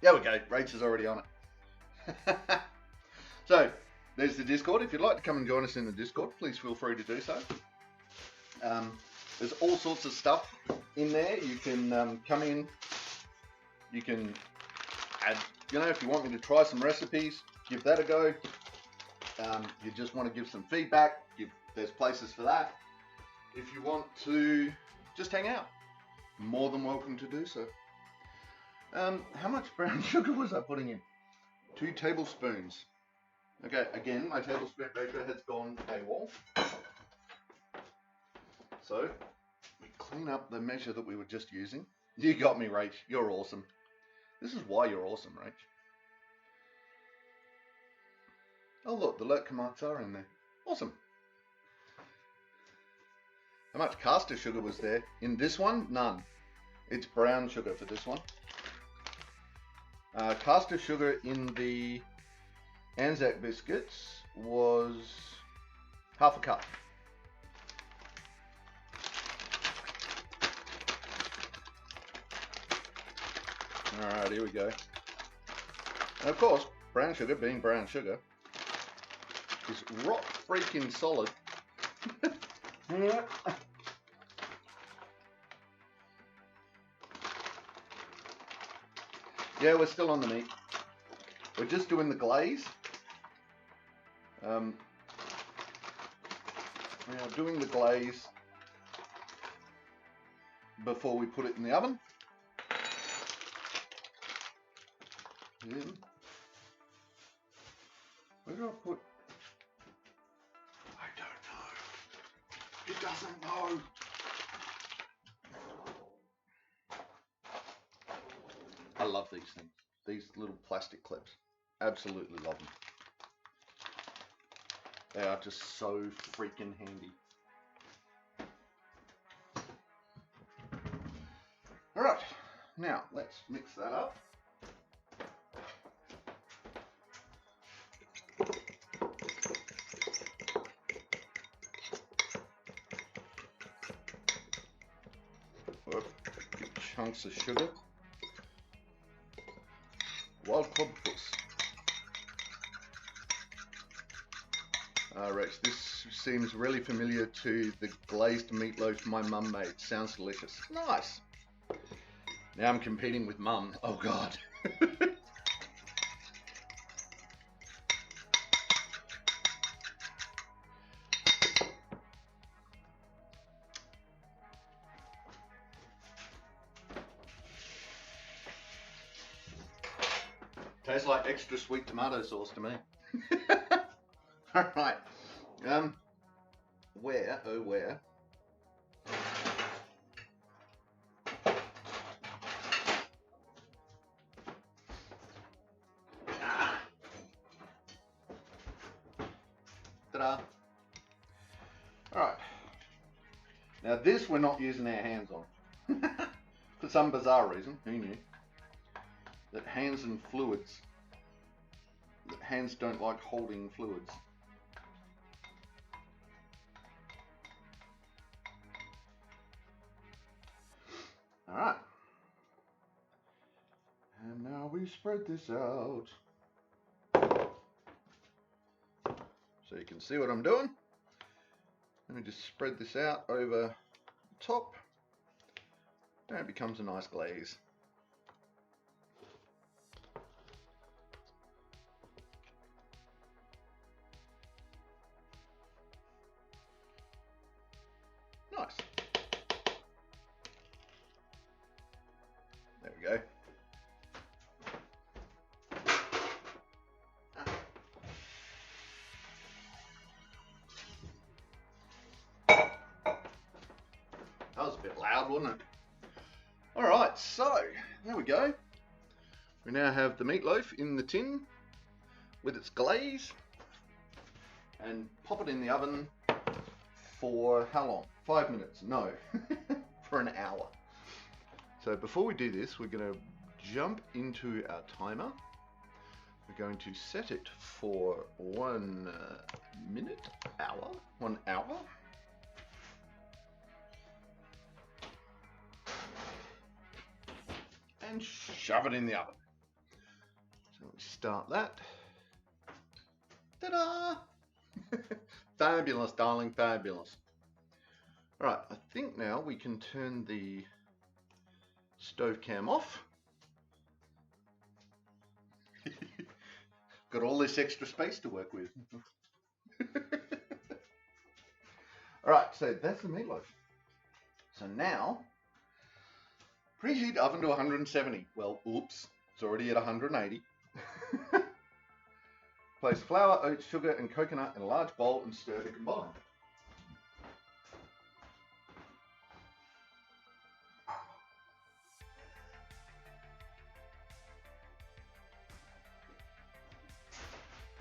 There we go, Rach is already on it. So, there's the Discord. If you'd like to come and join us in the Discord, please feel free to do so. There's all sorts of stuff in there. You can come in, you can add, you know, if you want me to try some recipes, give that a go. You just want to give some feedback, there's places for that. If you want to just hang out, more than welcome to do so. How much brown sugar was I putting in? 2 tablespoons. Okay, again, my tablespoon measure has gone AWOL. So, we clean up the measure that we were just using. You got me, Rach. You're awesome. This is why you're awesome, Rach. Oh, look, the lurk marks are in there. Awesome. How much caster sugar was there? In this one, none. It's brown sugar for this one. Caster sugar in the ANZAC biscuits was half a cup. Alright, here we go. And of course, brown sugar, being brown sugar, is rock freaking solid. Yeah, we're still on the meat. We're just doing the glaze. We are doing the glaze before we put it in the oven. Then, where do I put? I don't know. It doesn't know. I love these things. These little plastic clips. Absolutely love them. They are just so freaking handy. Alright, now let's mix that up. Good chunks of sugar. Wild codfish. Rex, this seems really familiar to the glazed meatloaf my mum made. Sounds delicious. Nice. Now I'm competing with mum. Oh God. Tastes like extra sweet tomato sauce to me. Alright. Where, oh where? Ta-da. Alright. Now this we're not using our hands on. For some bizarre reason, who knew? That hands and fluids. That hands don't like holding fluids. Alright. And now we spread this out. So you can see what I'm doing. Let me just spread this out over the top. And it becomes a nice glaze. Nice. There we go. That was a bit loud, wasn't it? Alright, so there we go. We now have the meatloaf in the tin with its glaze, and pop it in the oven for how long? 5 minutes? No, for an hour. So before we do this, we're going to jump into our timer. We're going to set it for 1 minute, hour, 1 hour. And shove it in the oven. So we start that. Ta-da! Fabulous, darling, fabulous. Alright, I think now we can turn the stove cam off. Got all this extra space to work with. Alright, so that's the meatloaf. So now, preheat oven to 170. Well, oops, it's already at 180. Place flour, oats, sugar and coconut in a large bowl and stir to combine.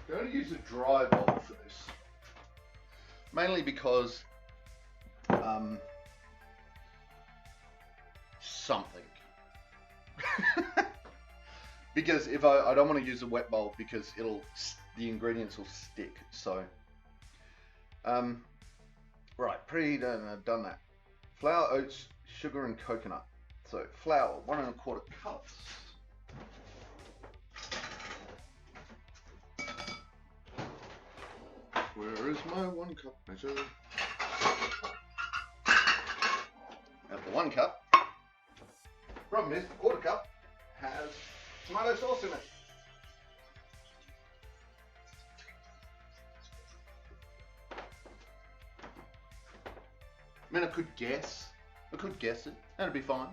I'm going to use a dry bowl for this, mainly because something. Because if I don't want to use a wet bowl because the ingredients will stick. So right, preheat, and I've done that. Flour, oats, sugar and coconut. So flour, 1 1/4 cups. Where is my 1 cup measure? At the 1 cup. Problem is, the 1/4 cup has tomato sauce in it. I mean, I could guess it. That'd be fine.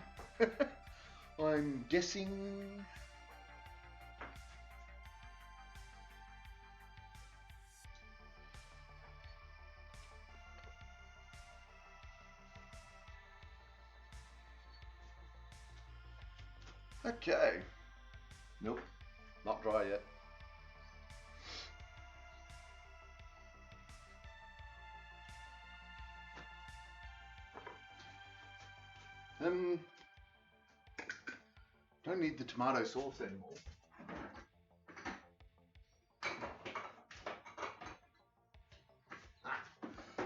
I'm guessing. Okay. Nope, not dry yet. Don't need the tomato sauce anymore.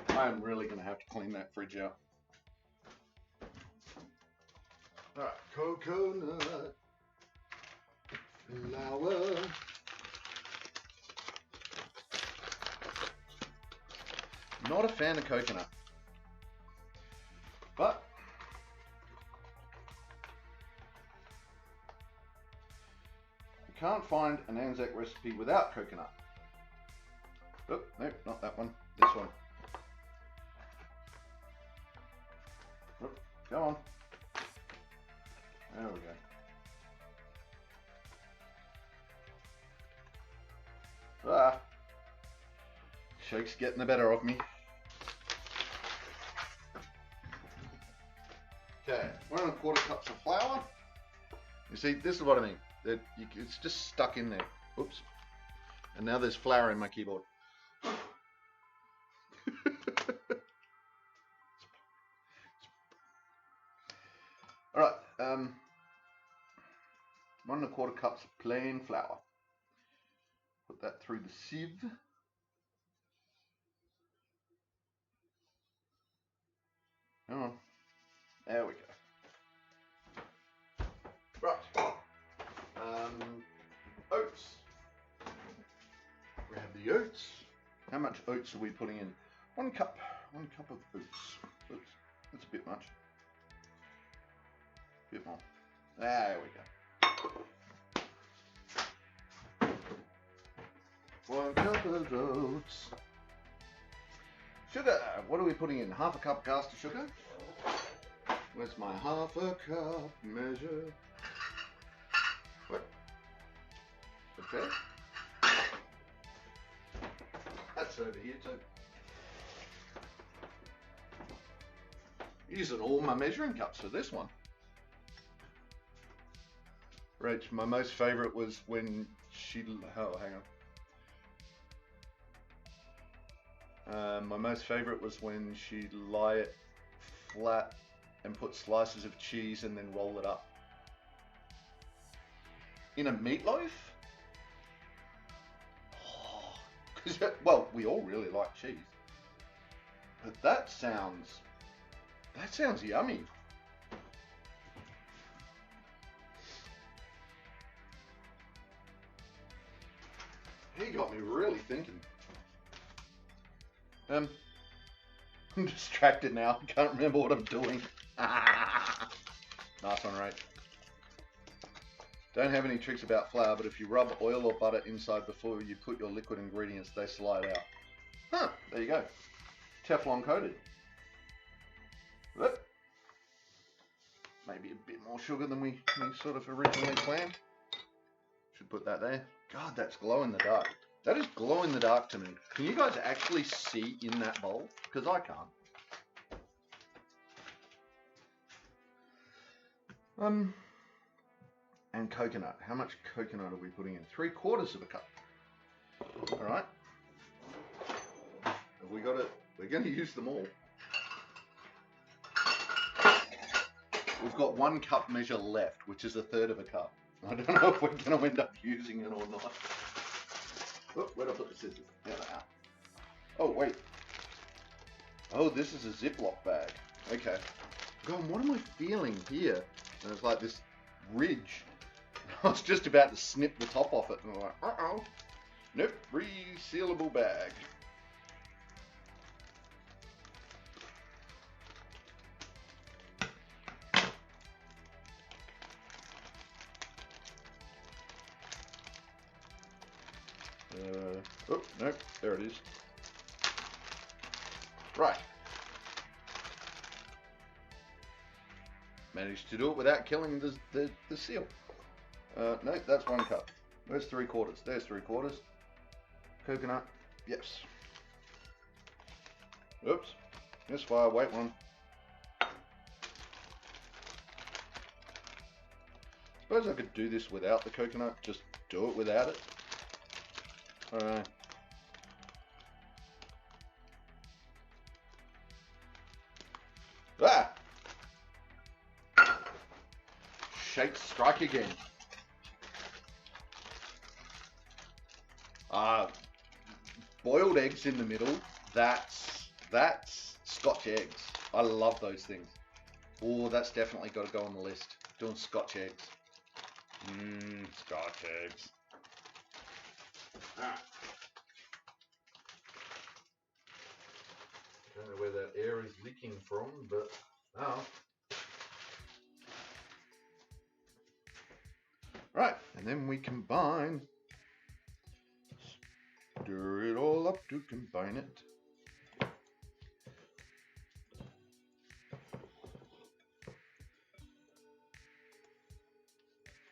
I'm really going to have to clean that fridge out. Alright, coconut flour. Not a fan of coconut, but you can't find an Anzac recipe without coconut. Oh, no, not that one. This one. Oh, go on. There we go. Ah, shake's getting the better of me. Okay, 1¼ cups of flour. You see, this is what I mean. It's just stuck in there. Oops. And now there's flour in my keyboard. All right, 1¼ cups of plain flour. Put that through the sieve. Come on. There we go. Right. Oats. Grab the oats. How much oats are we putting in? 1 cup. 1 cup of oats. Oops, that's a bit much. A bit more. There we go. 1 cup of oats. Sugar. What are we putting in? 1/2 cup caster sugar. Where's my 1/2 cup measure? What? Okay. That's over here too. Using all my measuring cups for this one. Rach, my most favourite was when she... Oh, hang on. My most favourite was when she'd lie it flat and put slices of cheese and then roll it up. In a meatloaf? Oh, well, we all really like cheese. But that sounds yummy. He got me really thinking. I'm distracted now. I can't remember what I'm doing. Nice one, Rach. Don't have any tricks about flour, but if you rub oil or butter inside before you put your liquid ingredients, they slide out. Huh, there you go. Teflon coated. Whoop. Maybe a bit more sugar than we sort of originally planned. Should put that there. God, that's glow in the dark. That is glow in the dark to me. Can you guys actually see in that bowl? Because I can't. And coconut. How much coconut are we putting in? 3/4 cup. All right. Have we got it? We're going to use them all. We've got 1 cup measure left, which is 1/3 cup. I don't know if we're going to end up using it or not. Oh, where'd I put the scissors? There they are. Oh, wait. Oh, this is a Ziploc bag. Okay. God, what am I feeling here? And it's like this ridge. I was just about to snip the top off it, and I'm like, uh-oh. Nope, resealable bag. Oh, no, there it is. Right. Managed to do it without killing the seal. No, that's 1 cup. Where's 3/4? There's 3/4. Coconut, yes. Oops, misfire, wait one. Suppose I could do this without the coconut, just do it without it. Alright. Ah! Shake, strike again. Boiled eggs in the middle, that's Scotch eggs. I love those things. Oh, that's definitely got to go on the list. Doing Scotch eggs. Scotch eggs. Ah. Don't know where that air is leaking from, but now. Right, and then we combine. Stir it all up to combine it.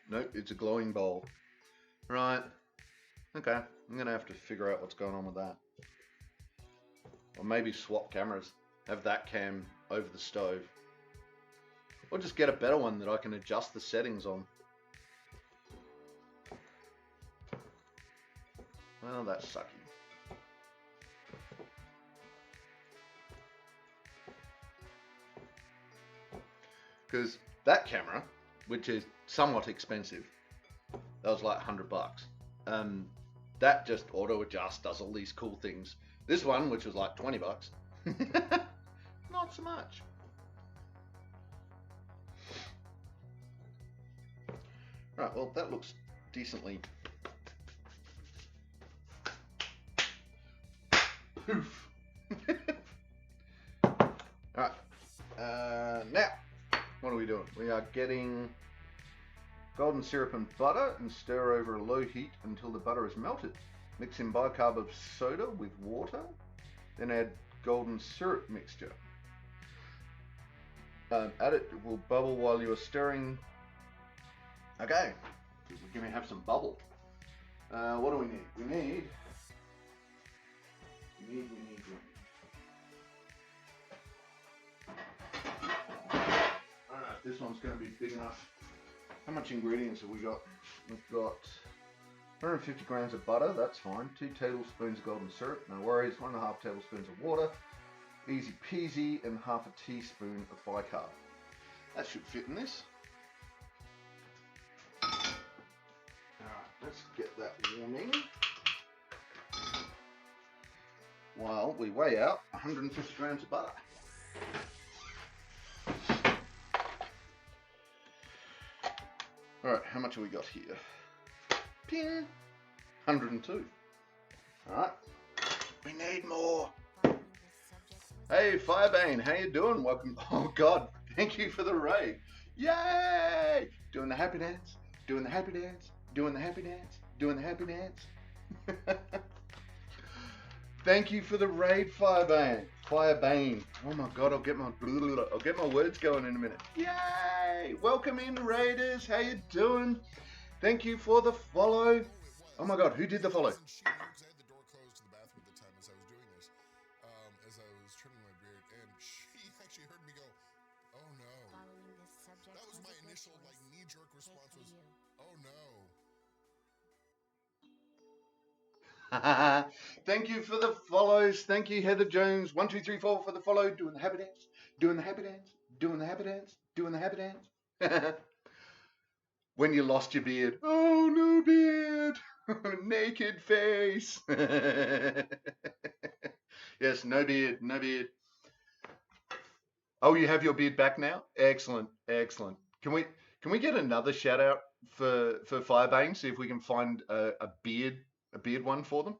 Nope, it's a glowing bowl. Right. Okay, I'm gonna have to figure out what's going on with that. Or maybe swap cameras. Have that cam over the stove. Or just get a better one that I can adjust the settings on. Well, that's sucky. Because that camera, which is somewhat expensive, that was like $100. That just auto adjusts, does all these cool things. This one, which was like $20, not so much. Right, well, that looks decently. Poof. Alright, now, what are we doing? We are getting golden syrup and butter and stir over a low heat until the butter is melted. Mix in bicarb of soda with water, then add golden syrup mixture. Add it will bubble while you are stirring. Okay, we're going to have some bubble. What do we need? We need. I don't know if this one's going to be big enough. How much ingredients have we got? We've got 150 grams of butter, that's fine. 2 tablespoons of golden syrup, no worries. 1.5 tablespoons of water. Easy peasy, and half a teaspoon of bicarb. That should fit in this. Alright, let's get that warming. While we weigh out 150 grams of butter. Alright, how much have we got here? Ping! 102. Alright, we need more. Hey Firebane, how you doing? Welcome. Oh God, thank you for the raid. Yay! Doing the happy dance, doing the happy dance, doing the happy dance, doing the happy dance. Thank you for the raid, Firebane. Firebane. Oh my God, I'll get my words going in a minute. Yay! Welcome in, Raiders. How you doing? Thank you for the follow. Oh my God, who did the follow? I had the door closed to the bathroom at the time as I was doing this, as I was trimming my beard, and she actually heard me go, "Oh no." That was my initial knee-jerk response was, "Oh no." Thank you for the follows. Thank you, Heather Jones. 1, 2, 3, 4 for the follow. Doing the happy dance. Doing the happy dance. Doing the happy dance. Doing the happy dance. When you lost your beard. Oh, no beard. Naked face. Yes, no beard. No beard. Oh, you have your beard back now? Excellent. Excellent. Can we get another shout out for Firebane? See if we can find a beard one for them.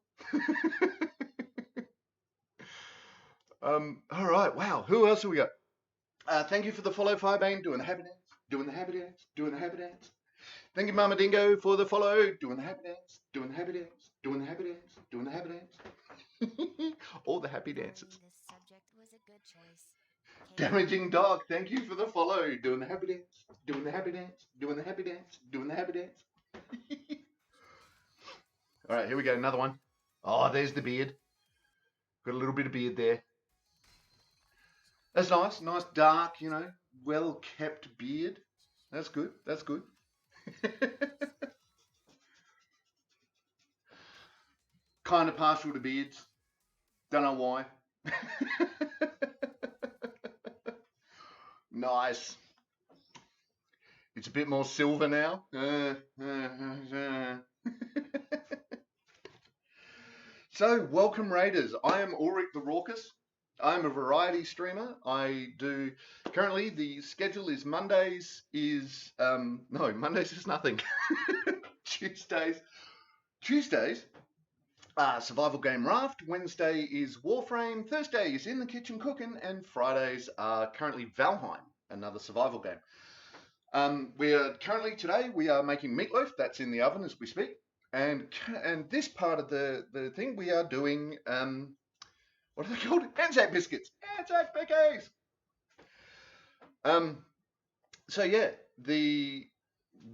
All right. Wow. Who else have we got? Thank you for the follow, Firebane. Doing the happy dance. Doing the happy dance. Doing the happy dance. Thank you, Mama Dingo, for the follow. Doing the happy dance, doing the happy dance, doing the happy dance, doing the happy dance. All the happy dances. This subject was a good choice. Damaging Dog, thank you for the follow. Doing the happy dance, doing the happy dance, doing the happy dance, doing the happy dance. All right, here we go. Another one. Oh, there's the beard. Got a little bit of beard there. That's nice. Nice dark, you know, well kept beard. That's good. That's good. Kind of partial to beards. Don't know why. Nice. It's a bit more silver now. So, welcome Raiders. I am Ulrich the Raucous. I'm a variety streamer. I do currently the schedule is Mondays is no, Mondays is nothing. Tuesdays survival game Raft. Wednesday is Warframe. Thursday is In the Kitchen Cooking, and Fridays are currently Valheim, another survival game. Today we are making meatloaf. That's in the oven as we speak. And this part of the thing we are doing what are they called? ANZAC Biscuits. ANZAC Biscuits. So yeah,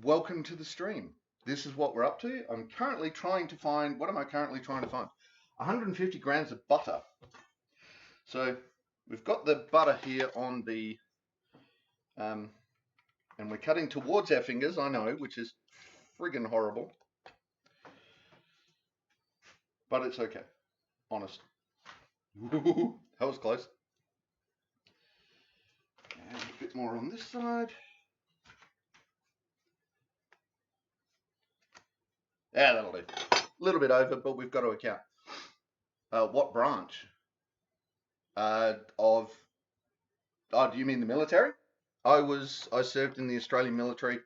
welcome to the stream. This is what we're up to. I'm currently trying to find, what am I currently trying to find? 150 grams of butter. So we've got the butter here on the, and we're cutting towards our fingers, I know, which is friggin' horrible. But it's okay, honest. Ooh, that was close. And a bit more on this side. Yeah, that'll do. A little bit over, but we've got to account. What branch? Do you mean the military? I served in the Australian military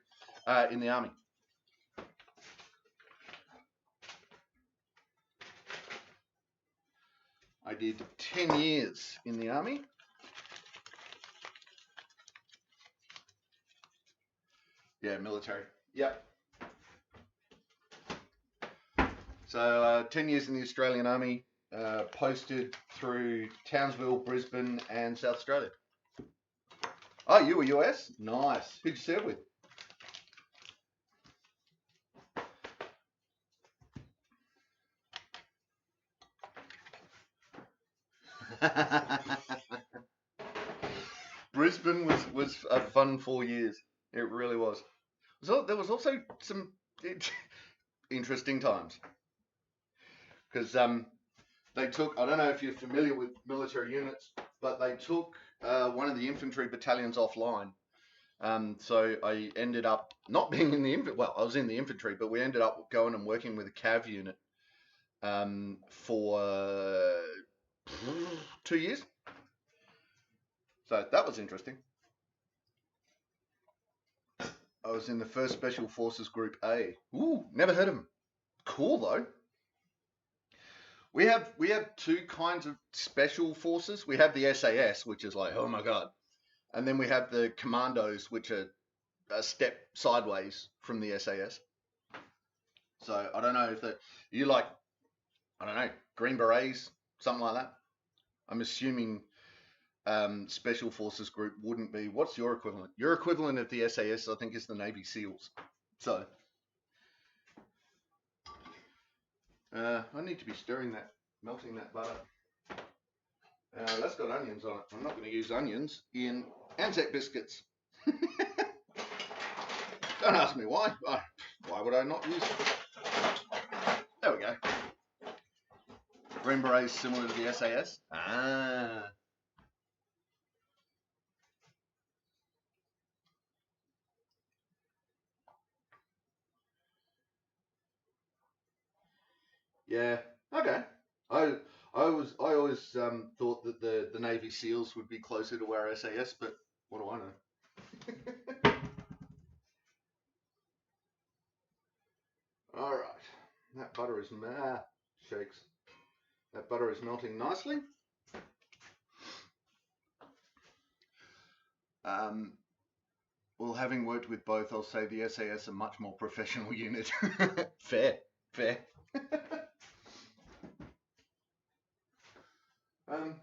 in the army. I did 10 years in the army. Yeah, military. Yep. So 10 years in the Australian Army, posted through Townsville, Brisbane, and South Australia. Oh, you were US? Nice. Who'd you serve with? Brisbane was a fun 4 years. It really was. So there was also some interesting times because they took, I don't know if you're familiar with military units, but they took one of the infantry battalions offline. So I ended up not being in the infantry. Well, I was in the infantry, but we ended up going and working with a cav unit for 2 years. So that was interesting. I was in the 1st Special Forces Group A. Ooh, never heard of them. Cool though. We have 2 kinds of special forces. We have the SAS, which is like, oh my god, and then we have the commandos, which are a step sideways from the SAS. So I don't know if you like, I don't know, Green Berets, something like that. I'm assuming Special Forces Group wouldn't be. What's your equivalent? Your equivalent of the SAS, I think, is the Navy SEALs. So I need to be stirring that, melting that butter. That's got onions on it. I'm not going to use onions in ANZAC biscuits. Don't ask me why. Why would I not use it? There we go. Green Berets similar to the SAS. Ah. Yeah. Okay. I always thought that the Navy SEALs would be closer to our SAS, but what do I know? All right. That butter is shakes. That butter is melting nicely. Well, having worked with both, I'll say the SAS a much more professional unit. Fair, fair. um,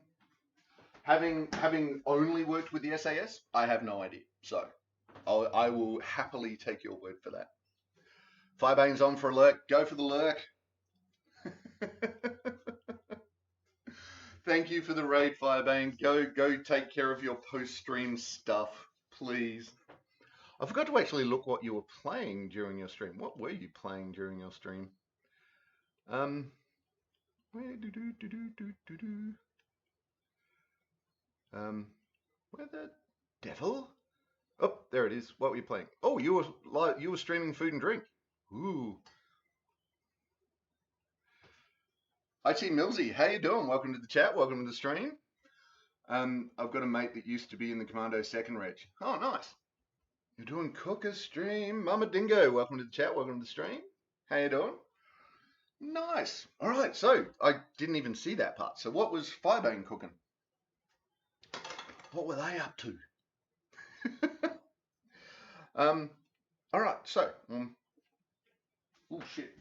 having only worked with the SAS, I have no idea. So I will happily take your word for that. Firebane's on for a lurk. Go for the lurk. Thank you for the raid, Firebane. Go take care of your post-stream stuff, please. I forgot to actually look what you were playing during your stream. What were you playing during your stream? Where where the devil? Oh, there it is. What were you playing? Oh, you were streaming Food and Drink. Ooh. IT Millsy, how you doing? Welcome to the chat. Welcome to the stream. I've got a mate that used to be in the Commando 2nd Reg. Oh, nice. You're doing Cooker stream. Mama Dingo, welcome to the chat. Welcome to the stream. How you doing? Nice. All right, so I didn't even see that part. So what was Firebane cooking? What were they up to? All right, so oh shit.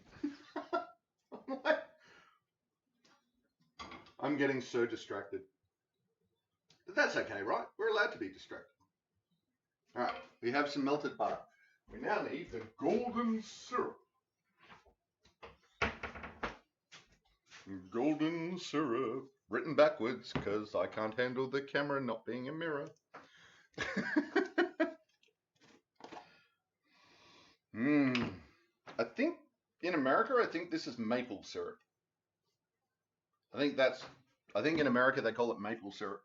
I'm getting so distracted. But that's okay, right? We're allowed to be distracted. All right, we have some melted butter. We now need the golden syrup. Golden syrup, written backwards because I can't handle the camera not being a mirror. I think in America, I think this is maple syrup. I think in America they call it maple syrup.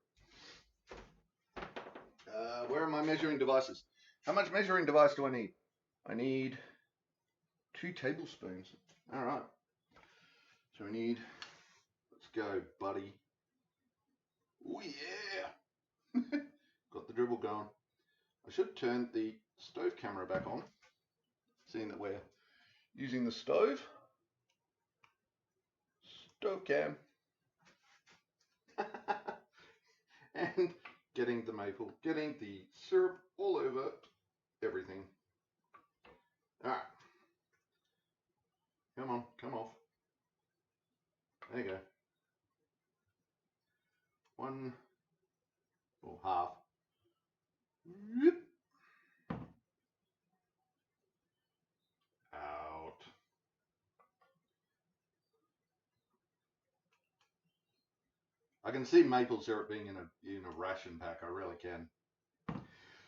Where are my measuring devices? How much measuring device do I need? I need 2 tablespoons. All right. So we need, let's go, buddy. Oh yeah. Got the dribble going. I should turn the stove camera back on, seeing that we're using the stove. Stove cam. And getting the maple, getting the syrup all over everything. All right. Come on, come off. There you go. 1 or half. Yep. Out. I can see maple syrup being in a ration pack. I really can.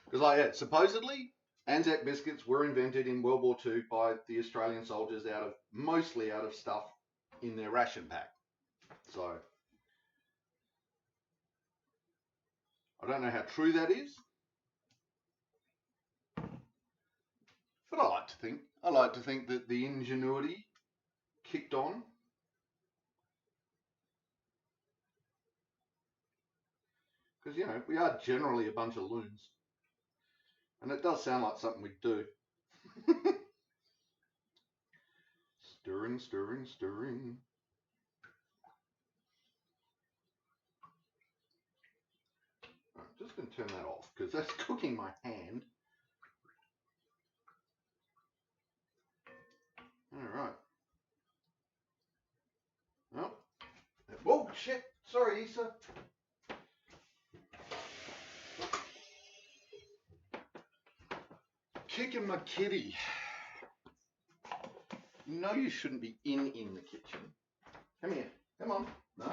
Because supposedly ANZAC biscuits were invented in World War II by the Australian soldiers mostly out of stuff in their ration pack. So I don't know how true that is, but I like to think that the ingenuity kicked on. Because, we are generally a bunch of loons. And it does sound like something we'd do. Stirring, stirring, stirring. I'm just going to turn that off because that's cooking my hand. All right. Oh. Whoa, shit. Sorry, Issa. Kicking my kitty. You know you shouldn't be in the kitchen. Come here. Come on. No?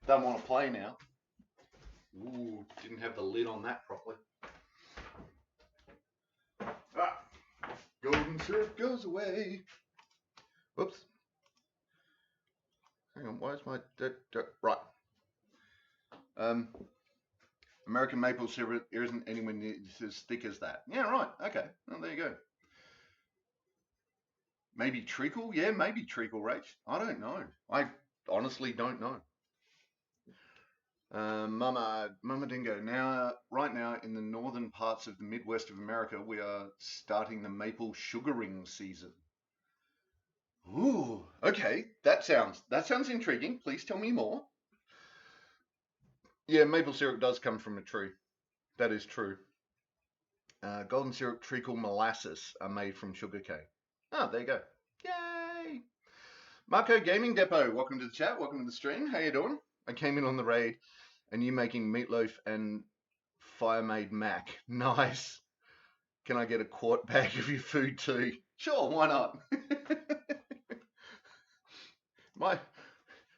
Don't want to play now. Ooh, didn't have the lid on that properly. Ah, golden syrup goes away. Whoops. Hang on, why is my... right. American maple syrup isn't anywhere near as thick as that. Yeah, right. Okay. Well, there you go. Maybe treacle? Yeah, maybe treacle, Rach. I don't know. I honestly don't know. Mama Dingo. Right now, in the northern parts of the Midwest of America, we are starting the maple sugaring season. Ooh, okay. That sounds intriguing. Please tell me more. Yeah, maple syrup does come from a tree. That is true. Golden syrup, treacle, molasses are made from sugarcane. Oh, there you go. Yay! Marco Gaming Depot, welcome to the chat. Welcome to the stream. How you doing? I came in on the raid, and you making meatloaf and fire-made mac. Nice. Can I get a quart bag of your food too? Sure, why not? My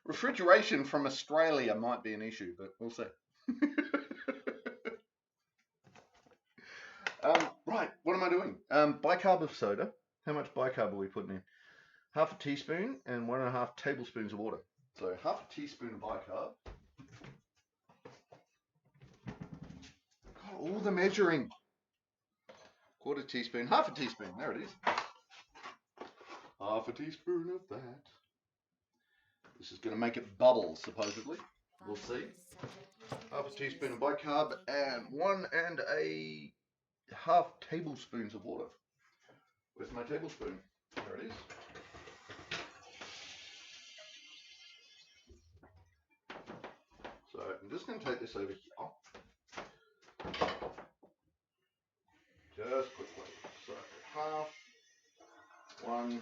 refrigeration from Australia might be an issue, but we'll see. Right, what am I doing? Bicarb of soda. How much bicarb are we putting in? Half a teaspoon and 1.5 tablespoons of water. So half a teaspoon of bicarb. God, all the measuring. Quarter teaspoon, half a teaspoon. There it is. Half a teaspoon of that. This is going to make it bubble, supposedly. We'll see. Half a teaspoon of bicarb and 1.5 tablespoons of water. Where's my tablespoon? There it is. So I'm just going to take this over here. Just quickly. So half, 1.5.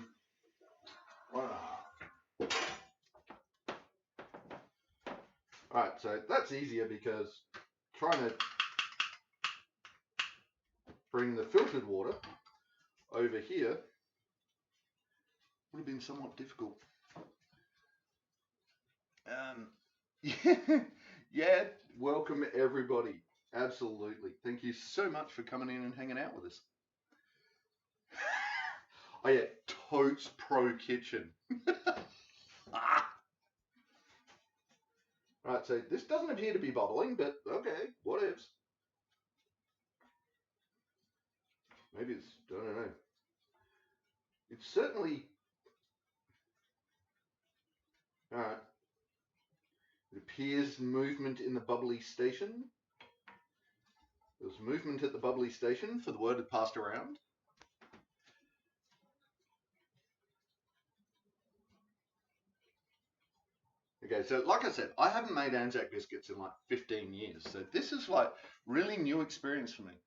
Alright, so that's easier because trying to bring the filtered water over here would have been somewhat difficult. Yeah, welcome everybody. Absolutely. Thank you so much for coming in and hanging out with us. Oh yeah, Totes Pro Kitchen. Right, so this doesn't appear to be bubbling, but okay, what ifs. Maybe it's, I don't know. It's certainly, alright. It appears movement in the bubbly station. There's movement at the bubbly station for the word that passed around. Okay, so like I said, I haven't made Anzac biscuits in like 15 years, so this is like really new experience for me.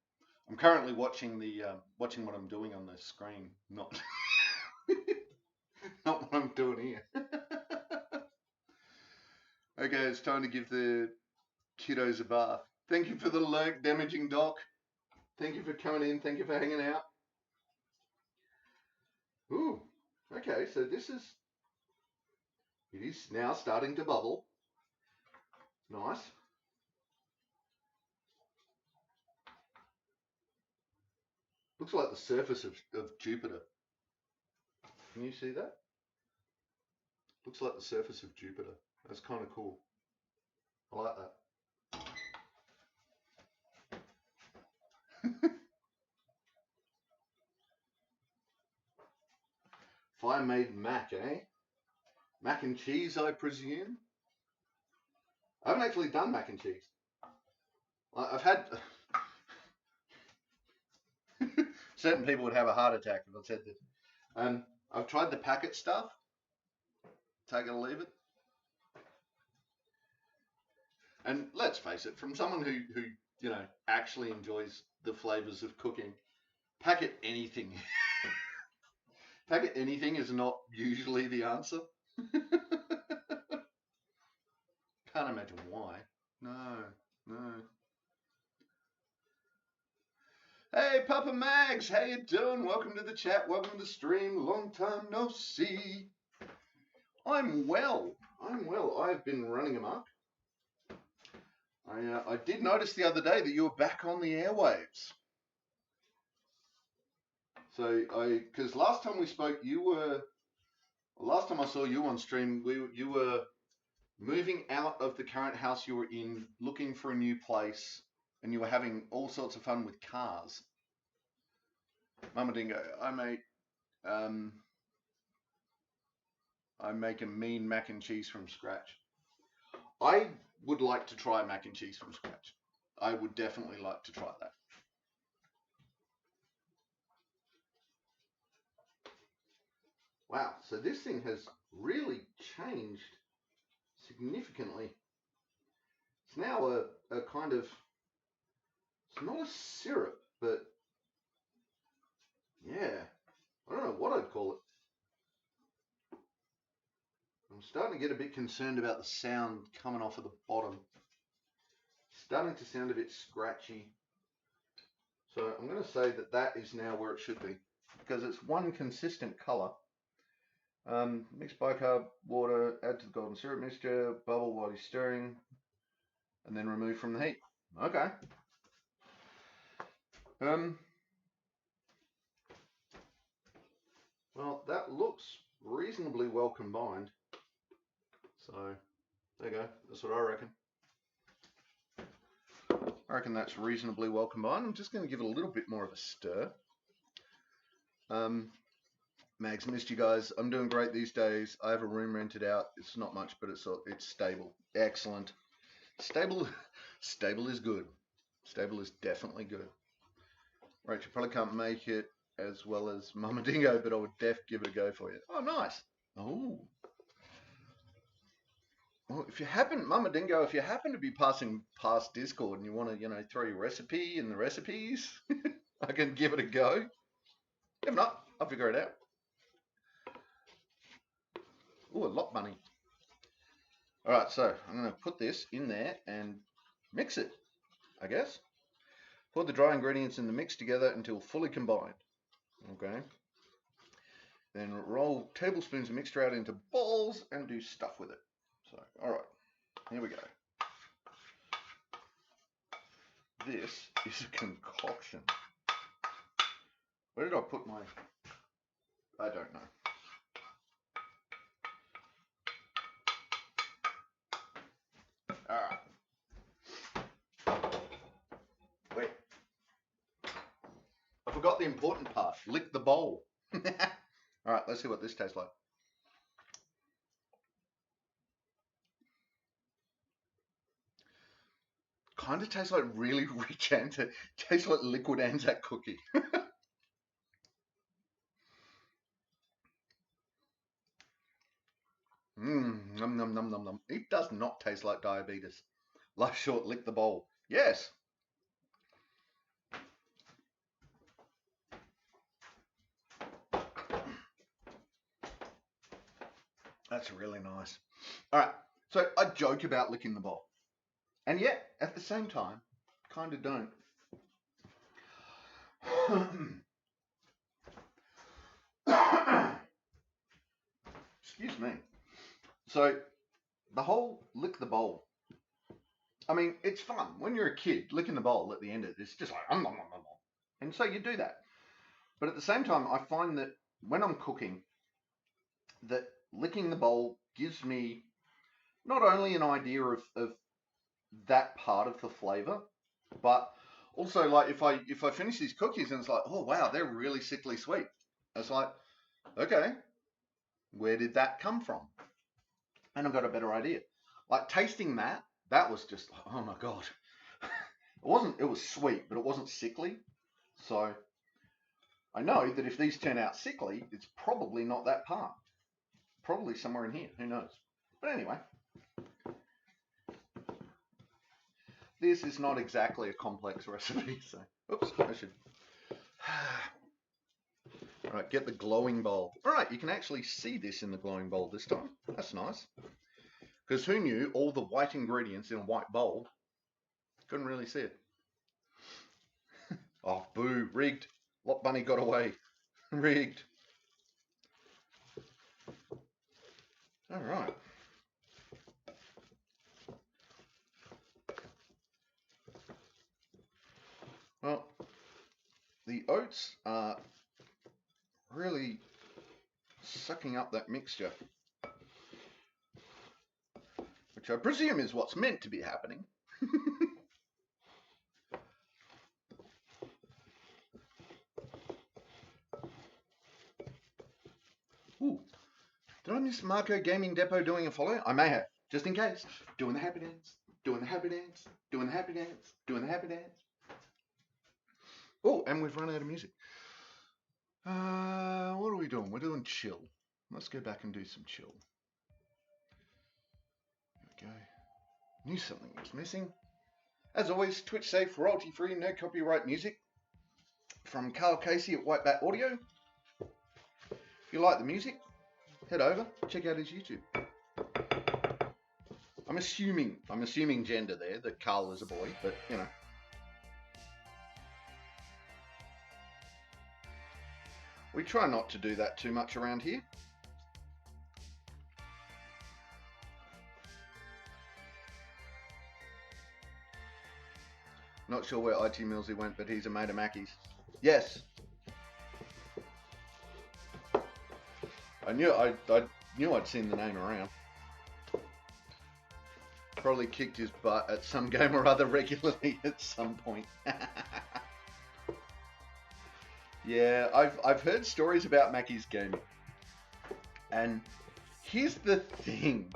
I'm currently watching the watching what I'm doing on the screen, not not what I'm doing here. Okay, it's time to give the kiddos a bath. Thank you for the lurk, damaging doc. Thank you for coming in. Thank you for hanging out. Ooh, okay, so it is now starting to bubble. Nice. Looks like the surface of Jupiter. Can you see that? Looks like the surface of Jupiter. That's kind of cool. I like that. Fire made mac, eh? Mac and cheese, I presume? I haven't actually done mac and cheese. I've had... Certain people would have a heart attack if I said this. I've tried the packet stuff. Take it or leave it. And let's face it, from someone who you know, actually enjoys the flavors of cooking, packet anything. Packet anything is not usually the answer. Can't imagine why. No. Hey, Papa Mags, how you doing? Welcome to the chat. Welcome to the stream. Long time no see. I'm well. I've been running amok. I did notice the other day that you were back on the airwaves. So because last time we spoke, last time I saw you on stream, you were moving out of the current house you were in, looking for a new place, and you were having all sorts of fun with cars. Mama Dingo, I make a mean mac and cheese from scratch. I would like to try mac and cheese from scratch. I would definitely like to try that. Wow, so this thing has really changed significantly. It's now a kind of, it's not a syrup, but starting to get a bit concerned about the sound coming off of the bottom. Starting to sound a bit scratchy. So I'm going to say that that is now where it should be, because it's one consistent colour. Mix bicarb, water, add to the golden syrup mixture, bubble while you're stirring, and then remove from the heat. Okay. Well, that looks reasonably well combined. So, there you go. That's what I reckon. I reckon that's reasonably well combined. I'm just going to give it a little bit more of a stir. Mags, missed you guys. I'm doing great these days. I have a room rented out. It's not much, but it's stable. Excellent. Stable is good. Stable is definitely good. Right, you probably can't make it as well as Mama Dingo, but I would give it a go for you. Oh, nice. Oh. Well, if you happen, Mama Dingo, if you happen to be passing past Discord and you want to, throw your recipe in the recipes, I can give it a go. If not, I'll figure it out. Ooh, a lot bunny. All right, so I'm going to put this in there and mix it, I guess. Pour the dry ingredients in the mix together until fully combined. Okay. Then roll tablespoons of mixture out into balls and do stuff with it. So, all right, here we go. This is a concoction. Where did I put my... I don't know. All right. Wait. I forgot the important part. Lick the bowl. All right, let's see what this tastes like. Kind of tastes like really rich Anzac. Tastes like liquid Anzac cookie. Num num num num num. It does not taste like diabetes. Life short, lick the bowl. Yes. That's really nice. All right, so I joke about licking the bowl, and yet at the same time, kind of don't. Excuse me. So the whole lick the bowl. I mean, it's fun when you're a kid licking the bowl at the end of it. It's just like and so you do that. But at the same time, I find that when I'm cooking, that licking the bowl gives me not only an idea of that part of the flavor, but also like if I finish these cookies and it's like, oh wow, they're really sickly sweet. It's like, okay, where did that come from? And I've got a better idea. Like tasting that was just, oh my god. It was sweet, but it wasn't sickly. So I know that if these turn out sickly, it's probably not that part. Probably somewhere in here, who knows? But anyway, this is not exactly a complex recipe, so, oops, I should. All right, get the glowing bowl. All right, you can actually see this in the glowing bowl this time. That's nice. Because who knew all the white ingredients in a white bowl? Couldn't really see it. Oh, boo, rigged. Lot Bunny got away. Rigged. All right. Well, the oats are really sucking up that mixture, which I presume is what's meant to be happening. Ooh, did I miss Marco Gaming Depot doing a follow? I may have, just in case. Doing the happy dance, doing the happy dance, doing the happy dance, doing the happy dance. Oh, and we've run out of music. What are we doing? We're doing chill. Let's go back and do some chill. There we go. Knew something was missing. As always, Twitch safe, royalty free, no copyright music from Carl Casey at Whitebat Audio. If you like the music, head over, check out his YouTube. I'm assuming gender there, that Carl is a boy, but you know. We try not to do that too much around here. Not sure where IT Millsy went, but he's a mate of Mackie's. Yes. I knew I'd seen the name around. Probably kicked his butt at some game or other regularly at some point. Yeah, I've heard stories about Mackie's gaming. And here's the thing.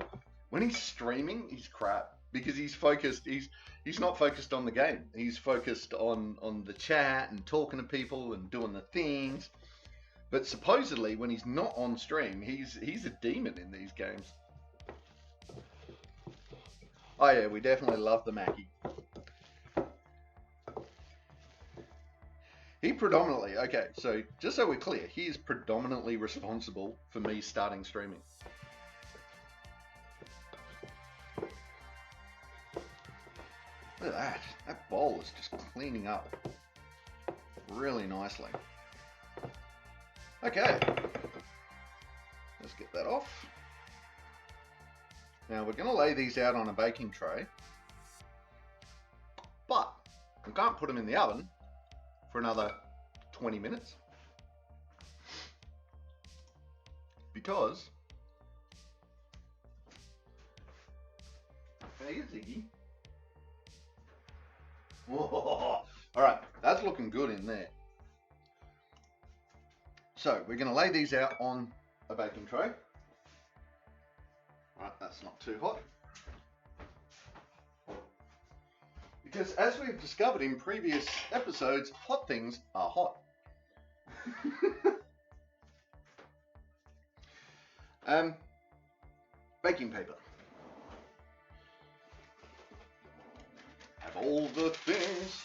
When he's streaming, he's crap. Because he's focused, he's not focused on the game. He's focused on the chat and talking to people and doing the things. But supposedly, when he's not on stream, he's a demon in these games. Oh yeah, we definitely love the Mackie. He predominantly, okay, so just so we're clear, he is predominantly responsible for me starting streaming. Look at that. That bowl is just cleaning up really nicely. Okay. Let's get that off. Now we're going to lay these out on a baking tray. But we can't put them in the oven for another 20 minutes. Because... Hey, Ziggy. Alright, that's looking good in there. So, we're going to lay these out on a baking tray. Alright, that's not too hot. Because as we've discovered in previous episodes, hot things are hot. Baking paper. Have all the things.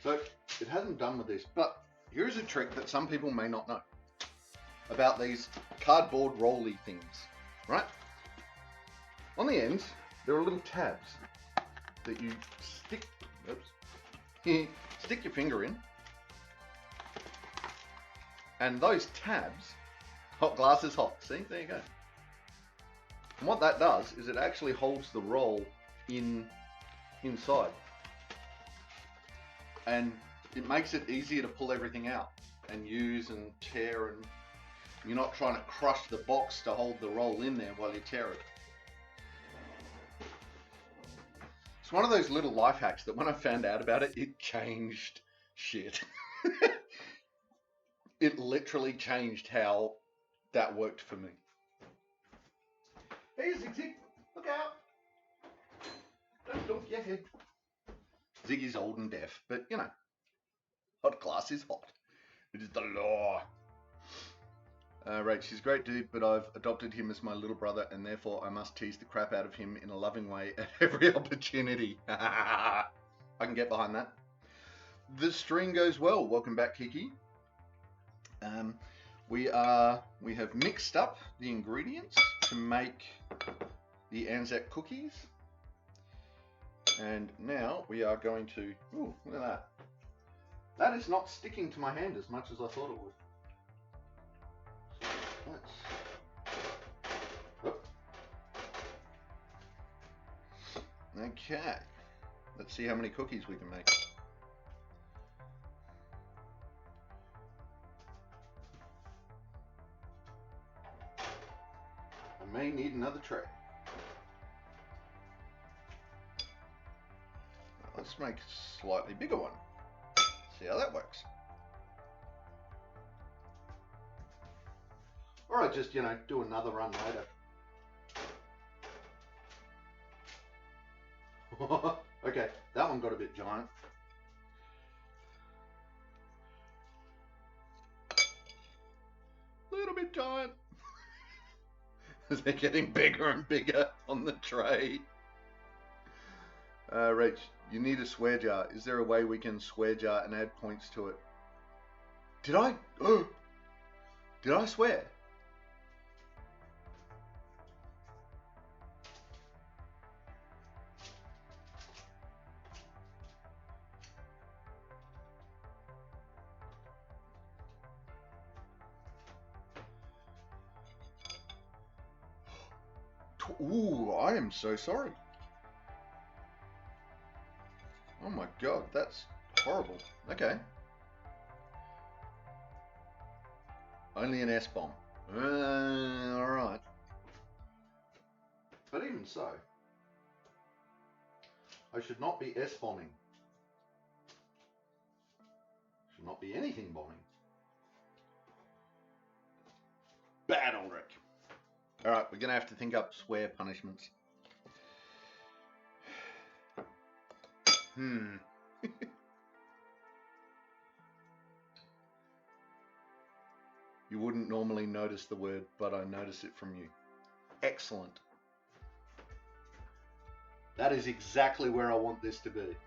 So, it hasn't done with this, but here's a trick that some people may not know about these cardboard rolly things, right? On the ends, there are little tabs that you stick, stick your finger in, and those tabs, hot glass is hot, see, there you go. And what that does is it actually holds the roll inside. And it makes it easier to pull everything out and use and tear, and you're not trying to crush the box to hold the roll in there while you tear it. It's one of those little life hacks that when I found out about it, it changed shit. It literally changed how that worked for me. Hey Zig, look out! Don't dunk your head. Ziggy's old and deaf, but you know, hot glass is hot. It is the law. Right, she's a great dude, but I've adopted him as my little brother, and therefore I must tease the crap out of him in a loving way at every opportunity. I can get behind that. The stream goes well. Welcome back, Kiki. We have mixed up the ingredients to make the Anzac cookies. And now we are going to, ooh, look at that. That is not sticking to my hand as much as I thought it would. Okay, let's see how many cookies we can make. I may need another tray. Let's make a slightly bigger one. See how that works. Or I just, you know, do another run later. Okay, that one got a bit giant. Little bit giant. They're getting bigger and bigger on the tray. Rach, you need a swear jar. Is there a way we can swear jar and add points to it? Did I? Did I swear? Ooh, I am so sorry. Oh my god, that's horrible. Okay. Only an S-bomb. Alright. But even so, I should not be S-bombing. Should not be anything bombing. Bad, Ulrich. Alright, we're going to have to think up swear punishments. You wouldn't normally notice the word, but I notice it from you. Excellent. That is exactly where I want this to be.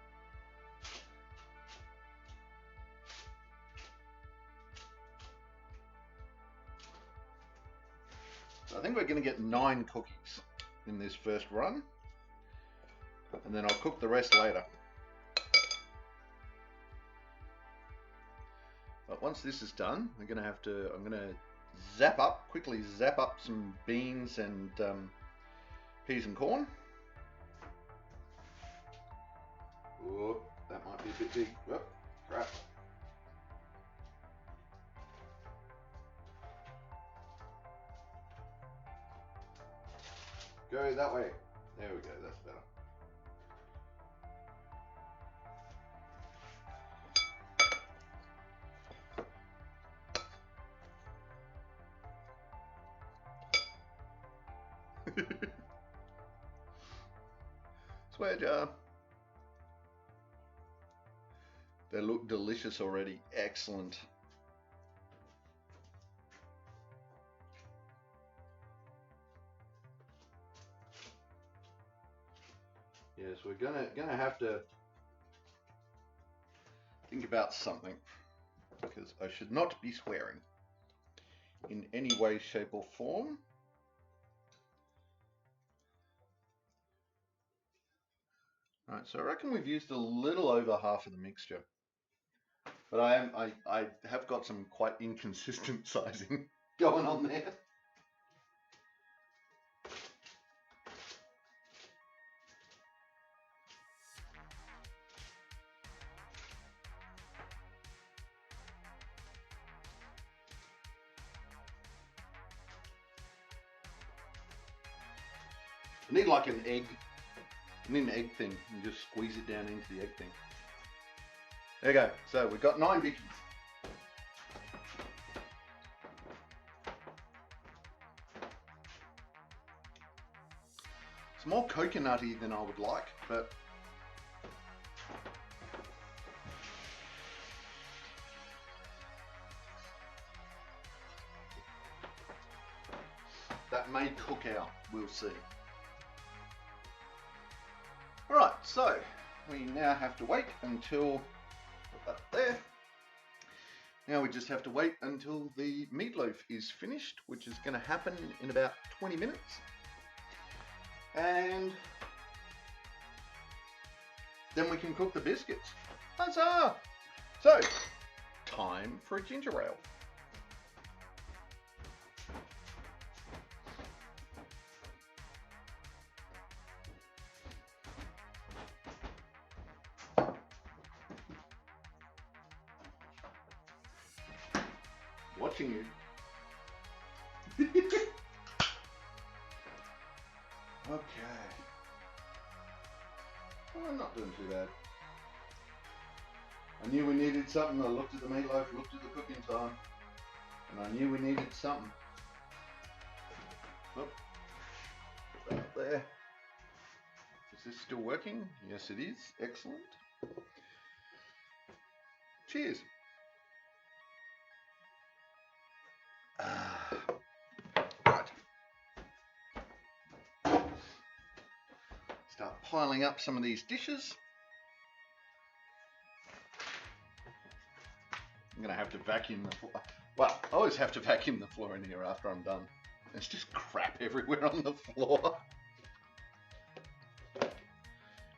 So I think we're going to get 9 cookies in this first run, and then I'll cook the rest later. But once this is done, I'm going to quickly zap up some beans and peas and corn. Oh, that might be a bit big. Oh, crap. Go that way. There we go, that's better. Swear jar. They look delicious already. Excellent. Yes, we're gonna have to think about something, because I should not be swearing in any way, shape, or form. Right, so I reckon we've used a little over half of the mixture, but I have got some quite inconsistent sizing going on there. I need like an egg. I need an egg thing, and just squeeze it down into the egg thing. There you go. So we've got 9 bickies. It's more coconutty than I would like, but that may cook out. We'll see. Alright, so we now have to wait until, put that there. Now we just have to wait until the meatloaf is finished, which is going to happen in about 20 minutes. And then we can cook the biscuits. Huzzah! So, time for a ginger ale. Watching you. Okay. Well, I'm not doing too bad. I knew we needed something. I looked at the meatloaf, looked at the cooking time, and I knew we needed something. Oh, put that up there. Is this still working? Yes, it is. Excellent. Cheers. Right. Start piling up some of these dishes. I'm going to have to vacuum the floor. Well, I always have to vacuum the floor in here after I'm done. There's just crap everywhere on the floor.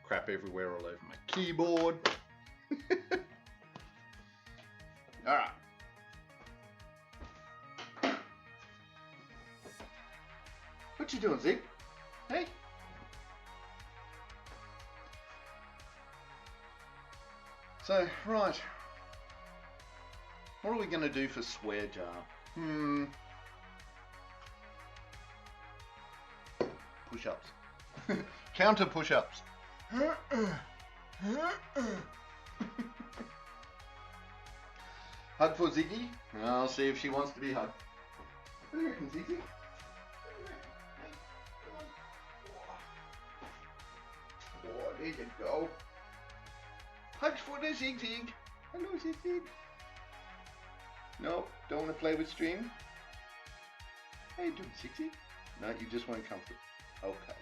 Crap everywhere all over my keyboard. Alright. What you doing, Zeke? Hey? So, right. What are we going to do for swear jar? Push-ups. Counter push-ups. Hug for Ziggy. I'll see if she wants to be hugged. What do you reckon, Ziggy? Oh, there you go. Hugs for the Zig Zig. Hello, Zig Zig. No, don't want to play with stream. How you doing, Zig Zig? No, you just weren't comfortable. Okay.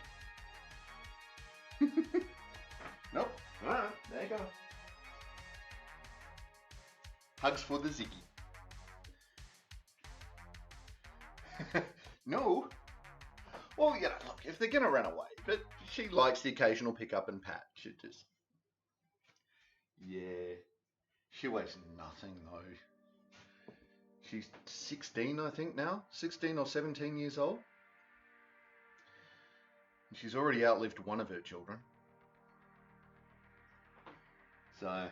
Nope. Alright, there you go. Hugs for the Ziggy. No. Well, yeah, look, if they're going to run away, but she likes the occasional pick up and pat. She just... Yeah. She weighs nothing, though. She's 16, I think, now. 16 or 17 years old. She's already outlived one of her children. So,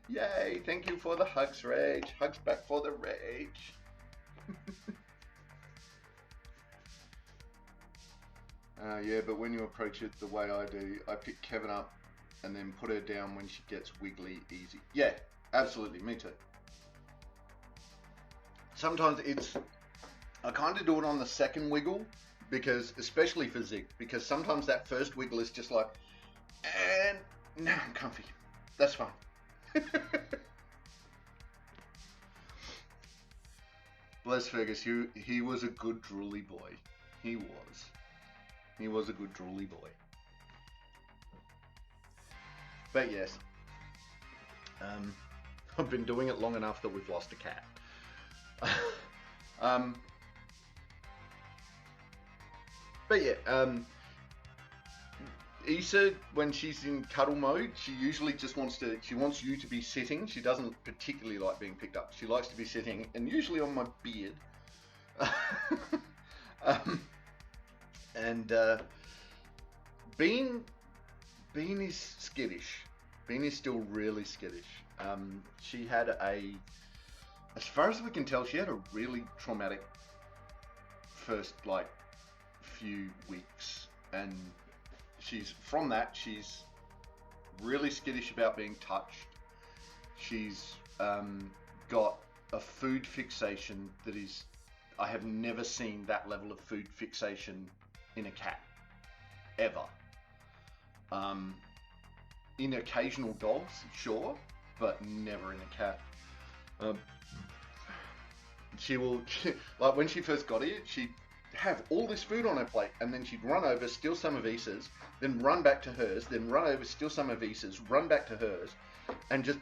Yay, thank you for the hugs, Rage. Hugs back for the Rage. Yeah, but when you approach it the way I do, I pick Kevin up and then put her down when she gets wiggly easy. Yeah, absolutely, me too. Sometimes I kind of do it on the second wiggle, because, especially for Zig, because sometimes that first wiggle is just like, and now I'm comfy. That's fine. Bless Fergus, he was a good drooly boy. He was. He was a good drooly boy. But yes, I've been doing it long enough that we've lost a cat. But yeah, Issa, when she's in cuddle mode, she usually just wants you to be sitting. She doesn't particularly like being picked up. She likes to be sitting, and usually on my beard. Bean is skittish. Bean is still really skittish. She had as far as we can tell, she had a really traumatic first few weeks, and she's really skittish about being touched. She's got a food fixation that is, I have never seen that level of food fixation in a cat, ever. In occasional dogs, sure, but never in a cat. She will, like when she first got here, she'd have all this food on her plate, and then she'd run over, steal some of Issa's, then run back to hers, then run over, steal some of Issa's, run back to hers, and just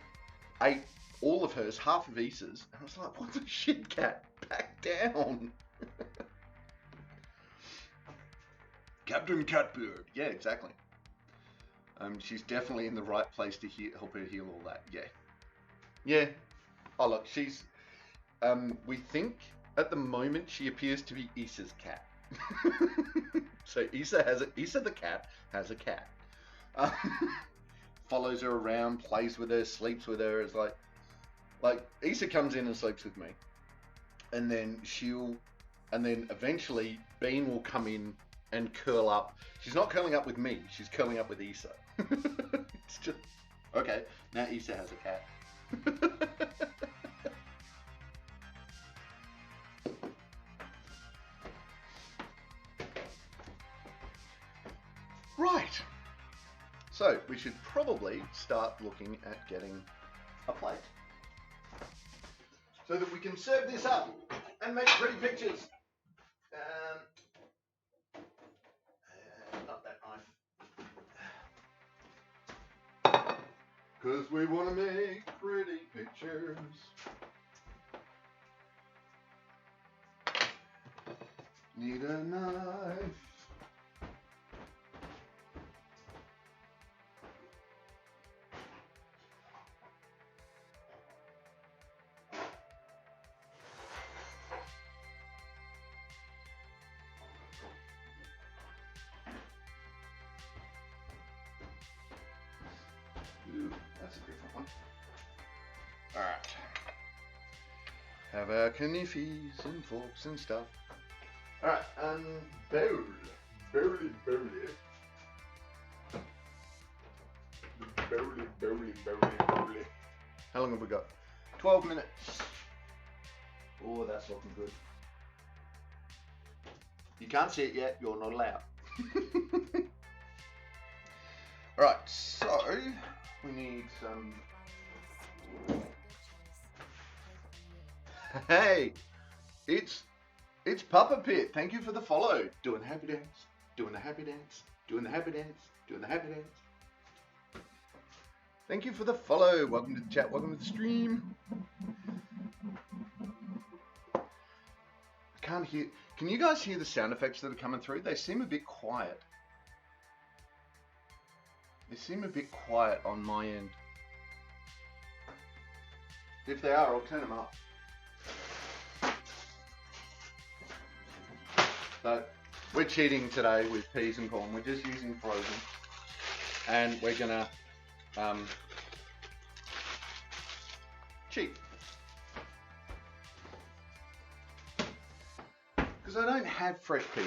ate all of hers, half of Issa's. And I was like, what the shit, cat? Back down. Captain Catbird. Yeah, exactly. She's definitely in the right place to help her heal all that. Yeah. Yeah. Oh, look, she's... we think at the moment she appears to be Issa's cat. So Issa the cat has a cat. Follows her around, plays with her, sleeps with her. It's like Issa comes in and sleeps with me, and then eventually Bean will come in and curl up. She's not curling up with me. She's curling up with Issa. It's just okay. Now Issa has a cat. Right, so we should probably start looking at getting a plate so that we can serve this up and make pretty pictures. Not that knife. 'cause we want to make pretty pictures. Need a knife. Ooh, that's a different one. Alright. Have our knifies and forks and stuff. Alright, bowl. Bowly. Bowly. How long have we got? 12 minutes. Oh, that's looking good. You can't see it yet, you're not allowed. Alright, so we need some. Hey, it's Papa Pit. Thank you for the follow. Doing the happy dance, doing the happy dance, doing the happy dance, doing the happy dance. Thank you for the follow. Welcome to the chat. Welcome to the stream. I can't hear. Can you guys hear the sound effects that are coming through? They seem a bit quiet. They seem a bit quiet on my end. If they are, I'll turn them up. So, we're cheating today with peas and corn. We're just using frozen. And we're gonna cheat. Because I don't have fresh peas.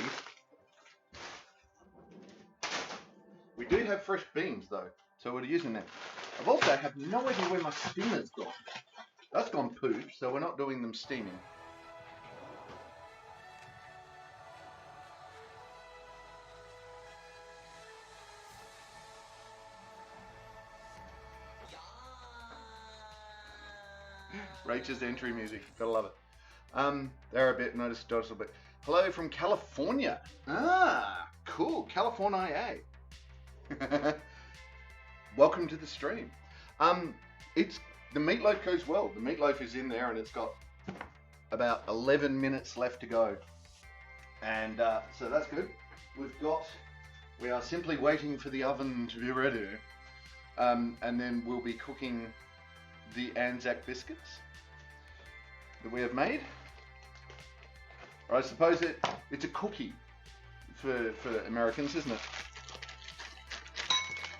We do have fresh beans though, so we're using them. I've also have no idea where my steamer's gone. That's gone poop, so we're not doing them steaming. Rachel's entry music, gotta love it. They're a bit noticeable, but hello from California. Ah, cool, California. Welcome to the stream. It's the meatloaf goes well. The meatloaf is in there, and it's got about 11 minutes left to go, and so that's good. We are simply waiting for the oven to be ready, and then we'll be cooking the ANZAC biscuits that we have made. Or I suppose it's a cookie for Americans, isn't it?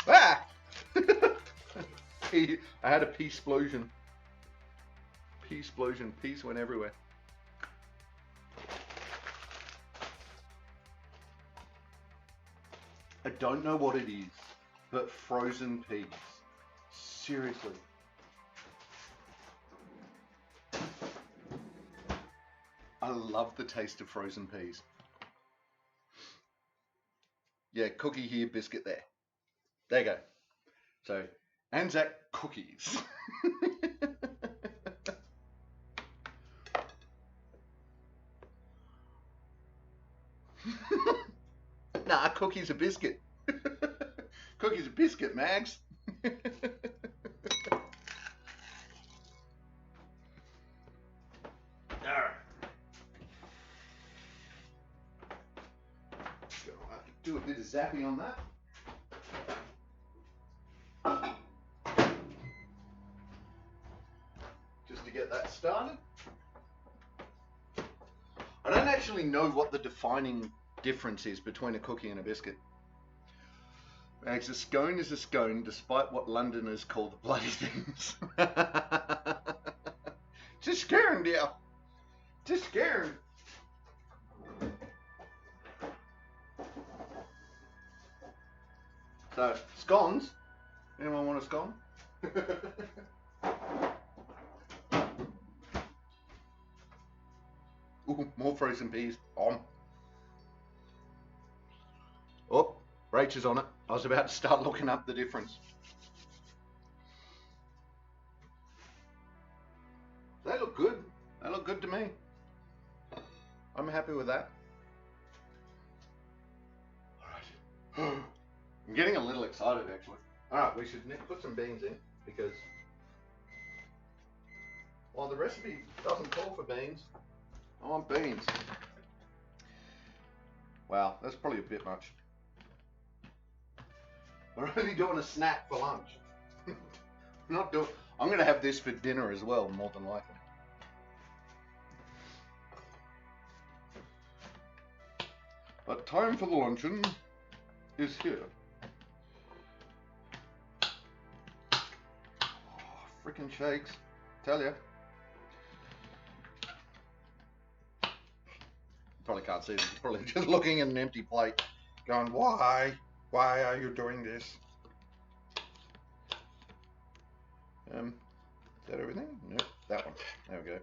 Ah! I had a pea explosion. Peas went everywhere. I don't know what it is, but frozen peas. Seriously. I love the taste of frozen peas. Yeah, cookie here, biscuit there. There you go. So, ANZAC cookies. Nah, cookie's a biscuit. Cookie's a biscuit, Mags. Do a bit of zapping on that. Just to get that started. I don't actually know what the defining difference is between a cookie and a biscuit. Mags, a scone is a scone, despite what Londoners call the bloody things. Just scone, dear. Just scone. So, scones. Anyone want a scone? Ooh, more frozen peas. On. Oh, Rach is on it. I was about to start looking up the difference. They look good. They look good to me. I'm happy with that. All right. I'm getting a little excited, actually. All right, we should put some beans in. because, well, the recipe doesn't call for beans. I want beans. Wow, that's probably a bit much. We're only doing a snack for lunch. I'm going to have this for dinner as well, more than likely. But time for the luncheon is here. Oh, freaking shakes, tell ya. Probably can't see this. Probably just looking at an empty plate, going, "Why? Why are you doing this?" Is that everything? Nope, that one. There we go.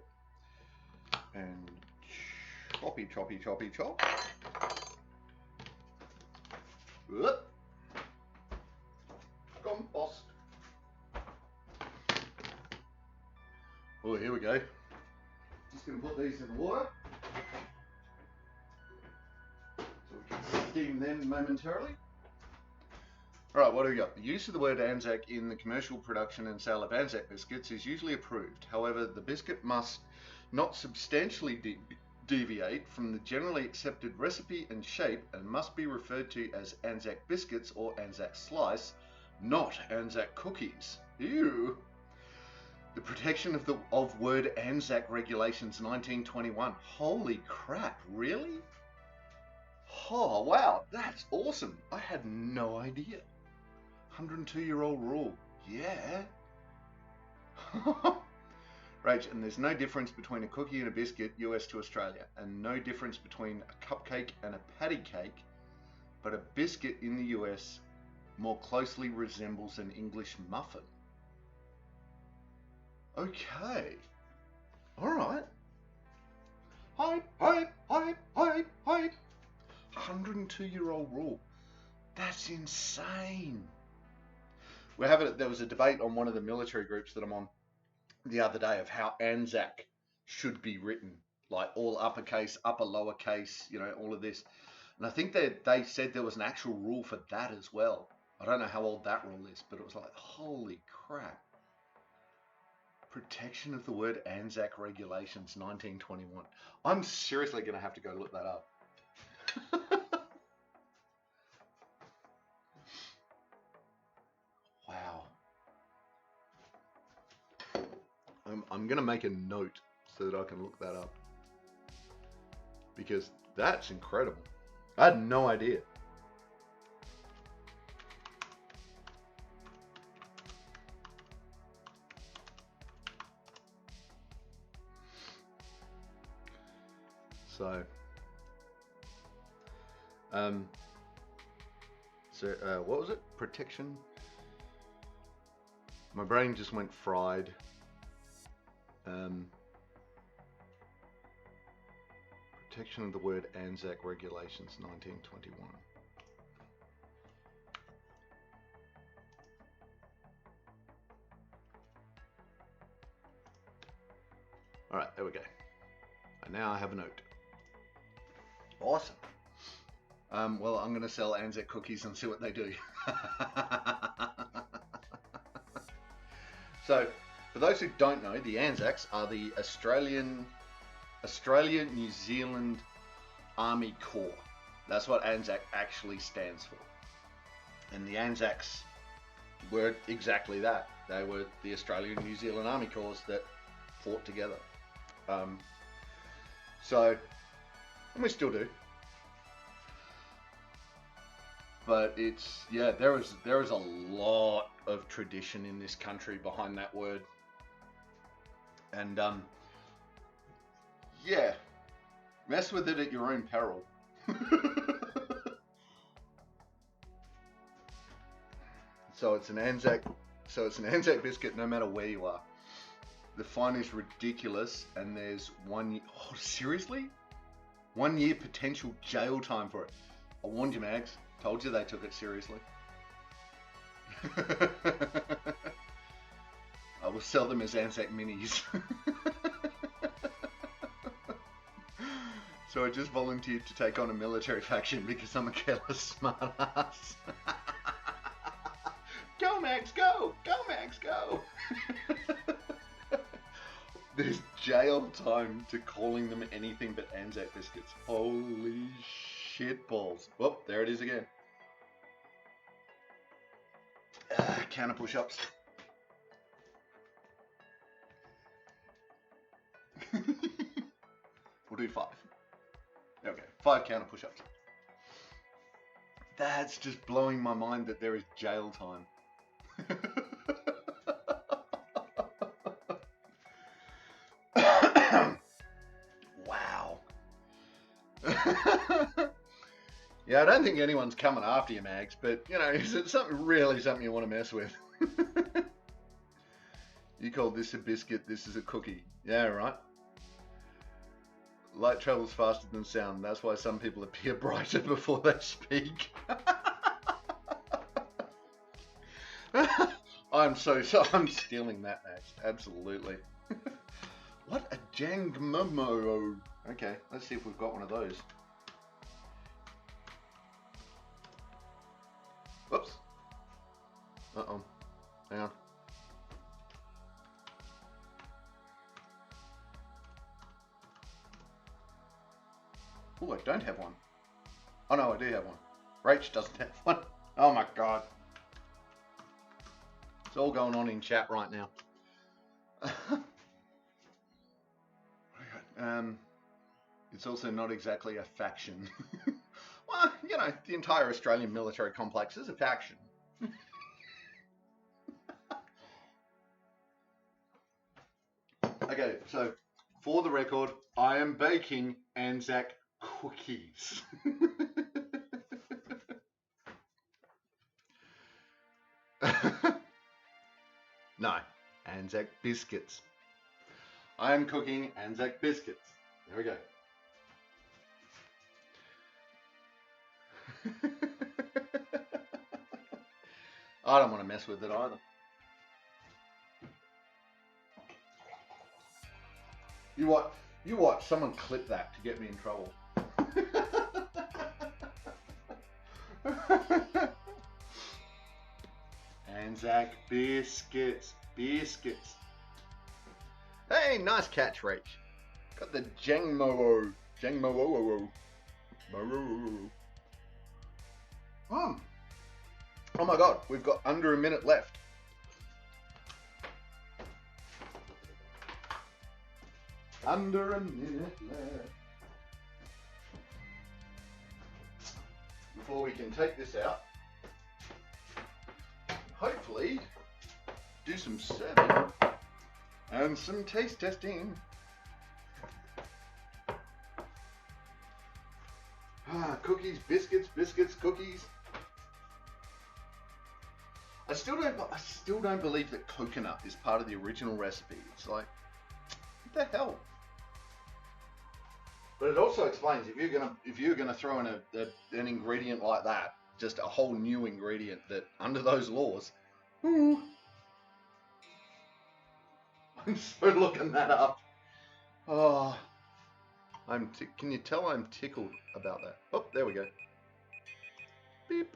And choppy, choppy, choppy, chop. Whoop. Compost. Oh, here we go. Just gonna put these in the water so we can steam them momentarily. Alright, what do we got? The use of the word ANZAC in the commercial production and sale of ANZAC biscuits is usually approved. However, the biscuit must not substantially deviate from the generally accepted recipe and shape and must be referred to as ANZAC biscuits or ANZAC slice, not ANZAC cookies. Ew! The protection of word ANZAC regulations 1921. Holy crap, really? Oh, wow, that's awesome. I had no idea. 102-year-old rule. Yeah. Rach, and there's no difference between a cookie and a biscuit, US to Australia, and no difference between a cupcake and a patty cake, but a biscuit in the US more closely resembles an English muffin. Okay. Alright. Hype, hype, hype, hype, hype. 102-year-old rule. That's insane. There was a debate on one of the military groups that I'm on the other day of how ANZAC should be written, like all uppercase, upper lowercase, you know, all of this. And I think they said there was an actual rule for that as well. I don't know how old that rule is, but it was like, holy crap. Protection of the word ANZAC regulations 1921. I'm seriously going to have to go look that up. Wow. I'm going to make a note so that I can look that up, because that's incredible. I had no idea. So, what was it? Protection? My brain just went fried. Protection of the word ANZAC regulations 1921. Alright, there we go. And now I have a note. Awesome. Well, I'm going to sell ANZAC cookies and see what they do. So, for those who don't know, the ANZACs are the Australia-New Zealand Army Corps. That's what ANZAC actually stands for. And the ANZACs were exactly that. They were the Australian-New Zealand Army Corps that fought together. And we still do. But it's, yeah, there is a lot of tradition in this country behind that word. And yeah, mess with it at your own peril. So it's an ANZAC biscuit no matter where you are. The fine is ridiculous, and there's 1 year. Oh, seriously? 1 year potential jail time for it. I warned you, Mags. Told you they took it seriously. I will sell them as ANZAC minis. So I just volunteered to take on a military faction because I'm a careless smartass. Come Max, go! Go, Max, go! There's jail time to calling them anything but Anzac Biscuits. Holy shit balls. Well, there it is again. Counter push-ups. We'll do 5. There we go. 5 counter push-ups. That's just blowing my mind that there is jail time. Wow. Yeah, I don't think anyone's coming after you, Mags, but, you know, is it something you want to mess with? You call this a biscuit, this is a cookie. Yeah, right. Light travels faster than sound. That's why some people appear brighter before they speak. I'm stealing that, Max. Absolutely. What a jangmomo. Okay, let's see if we've got one of those. Whoops. Uh-oh. Hang on. Oh, I don't have one. Oh no, I do have one. Rach doesn't have one. Oh my god. It's all going on in chat right now. It's also not exactly a faction. Well, you know, the entire Australian military complex is a faction. Okay, so for the record, I am baking Anzac cookies. No, Anzac biscuits. I am cooking Anzac biscuits. There we go. I don't want to mess with it either. You what? Someone clip that to get me in trouble. Anzac biscuits. Hey, nice catch, Rach. Got the Jangmo. Oh my god, we've got under a minute left. Under a minute left. Before we can take this out, hopefully do some serving and some taste testing. Cookies, biscuits, cookies. I still don't believe that coconut is part of the original recipe. It's like, what the hell? But it also explains if you're gonna throw in an ingredient like that, just a whole new ingredient that under those laws. Ooh. I'm so looking that up. Oh, can you tell I'm tickled about that? Oh, there we go. Beep.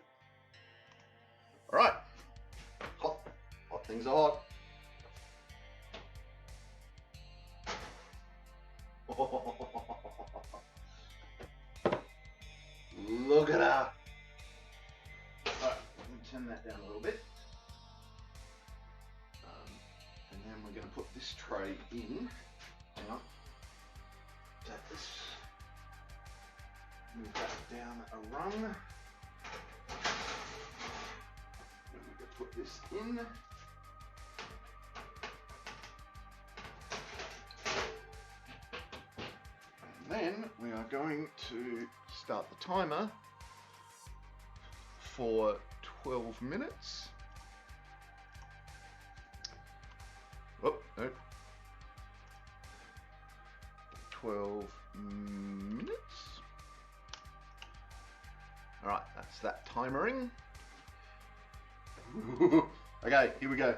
All right. Hot things are hot. Look at her. Alright, let me turn that down a little bit. And then we're going to put this tray in. Hang on. Take this. Move that down a rung. Then we can put this in. And then we are going to start the timer for 12 minutes. Oh, no. 12 minutes. All right, that's that timering. Okay, here we go.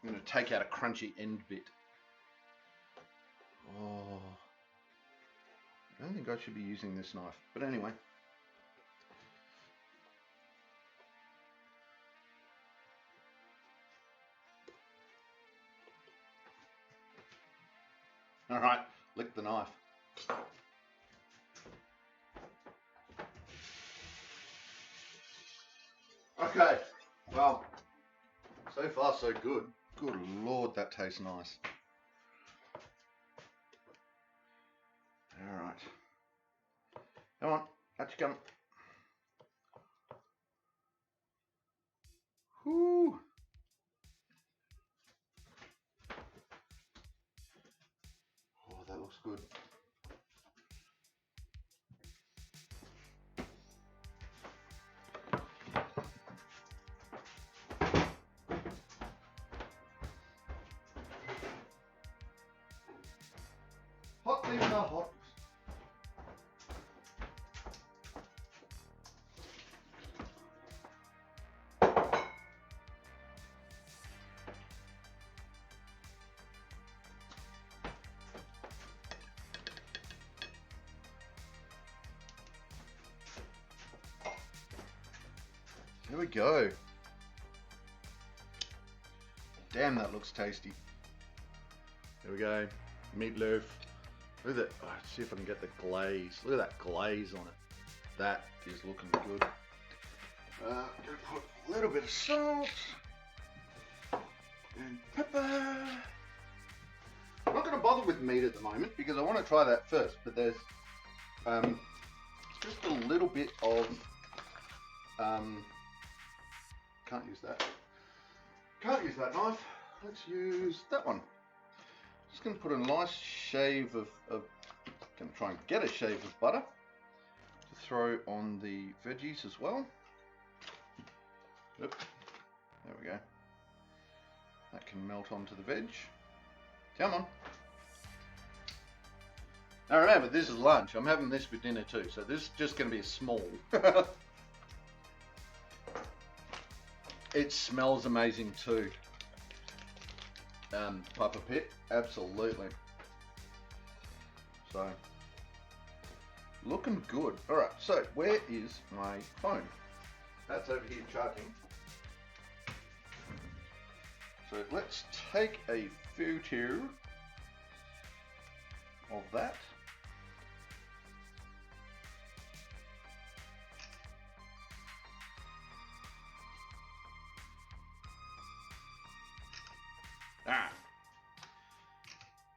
I'm going to take out a crunchy end bit. Oh, I don't think I should be using this knife, but anyway. All right, lick the knife. Okay, well, so far so good. Good Lord, that tastes nice. All right. Come on, out you come. Whoo! Oh, that looks good. Hot things are hot. Here we go. Damn, that looks tasty. There we go. Meatloaf. Look at that. Oh, let's see if I can get the glaze. Look at that glaze on it. That is looking good. Gonna put a little bit of salt and pepper. I'm not going to bother with meat at the moment because I want to try that first. But there's just a little bit of can't use that. Can't use that knife. Let's use that one. Just going to put a nice shave of going to try and get a shave of butter to throw on the veggies as well. Yep. There we go. That can melt onto the veg. Come on. Now remember, this is lunch. I'm having this for dinner too, so this is just going to be a small. It smells amazing too. Papa Pit, absolutely. So, looking good. All right, so where is my phone? That's over here charging. So let's take a photo of that.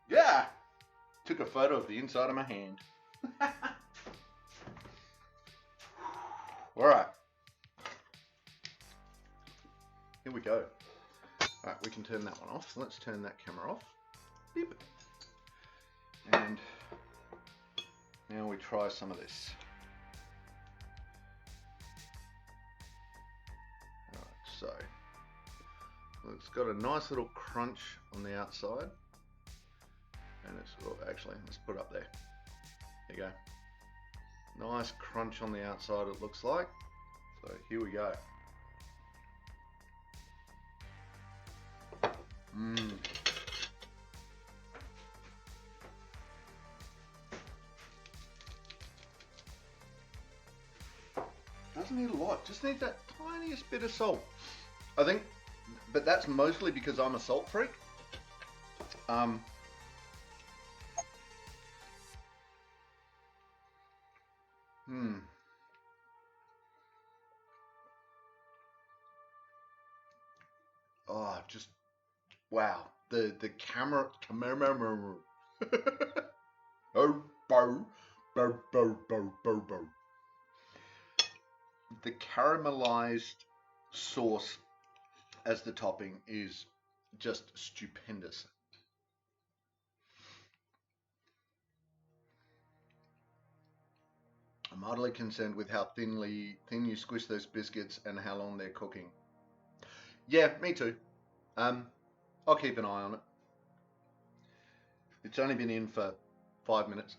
Yeah, took a photo of the inside of my hand. All right, here we go. All right, we can turn that one off. Let's turn that camera off. Beep. And now we try some of this. All right, so it's got a nice little crunch on the outside. And it's, well, actually, let's put it up there. There you go. Nice crunch on the outside, it looks like. So here we go. Doesn't need a lot, just need that tiniest bit of salt. I think, but that's mostly because I'm a salt freak. Oh, just wow. The camera. Oh, bow, bow, bow, bow, bow, bow. The caramelized sauce as the topping is just stupendous. I'm utterly concerned with how thin you squish those biscuits and how long they're cooking. Yeah, me too. I'll keep an eye on it. It's only been in for 5 minutes.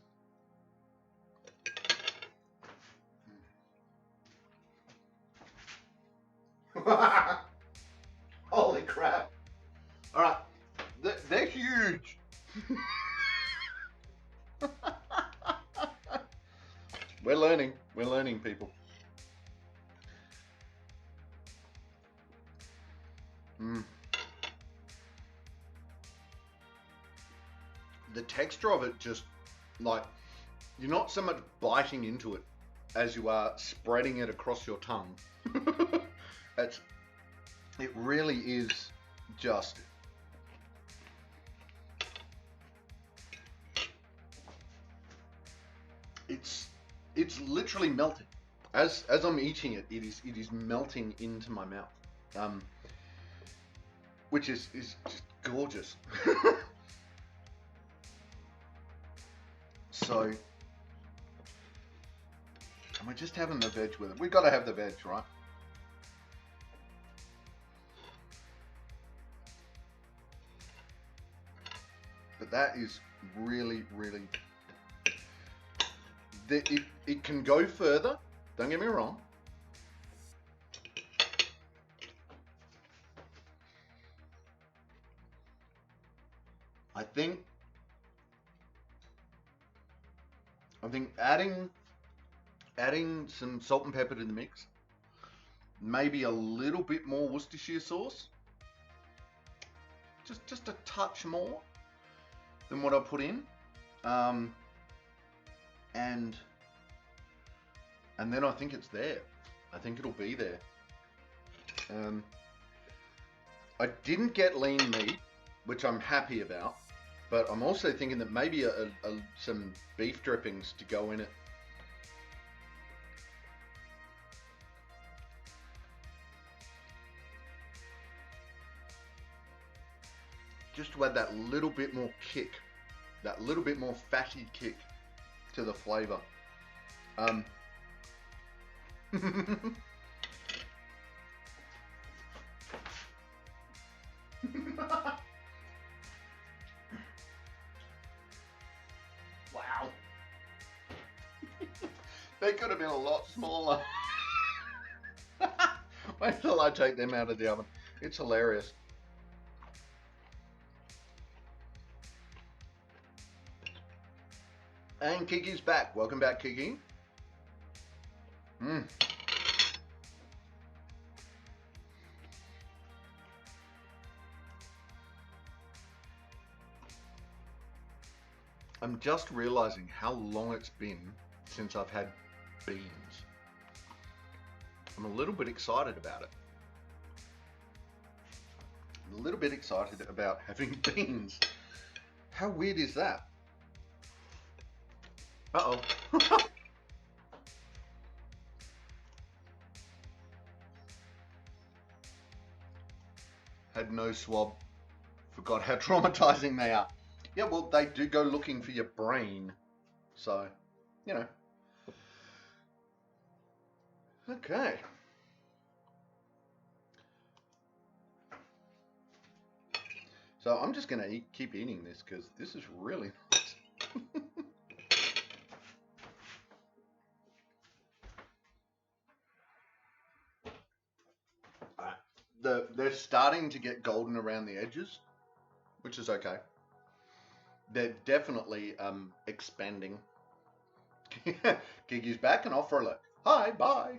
Holy crap. All right, they're huge. We're learning people. the texture of it just, like, you're not so much biting into it as you are spreading it across your tongue. It really is just... It's literally melting. As I'm eating it, it is melting into my mouth, which is just gorgeous. So, and we're just having the veg with it. We've got to have the veg, right? But that is really, really... It can go further, don't get me wrong. I think adding some salt and pepper to the mix, maybe a little bit more Worcestershire sauce, just a touch more than what I put in, and then I think it's there. I think it'll be there. I didn't get lean meat, which I'm happy about, but I'm also thinking that maybe some beef drippings to go in it. Just to add that little bit more kick, that little bit more fatty kick to the flavor. Wow. They could have been a lot smaller. Wait till I take them out of the oven. It's hilarious. And Kiki's back. Welcome back, Kiki. I'm just realizing how long it's been since I've had beans. I'm a little bit excited about it. I'm a little bit excited about having beans. How weird is that? Uh-oh. Had no swab. Forgot how traumatizing they are. Yeah, well, they do go looking for your brain. So, you know. Okay. So I'm just going to keep eating this because this is really nice. They're starting to get golden around the edges, which is okay. They're definitely expanding. Gigi's back and off for a look. Hi, bye.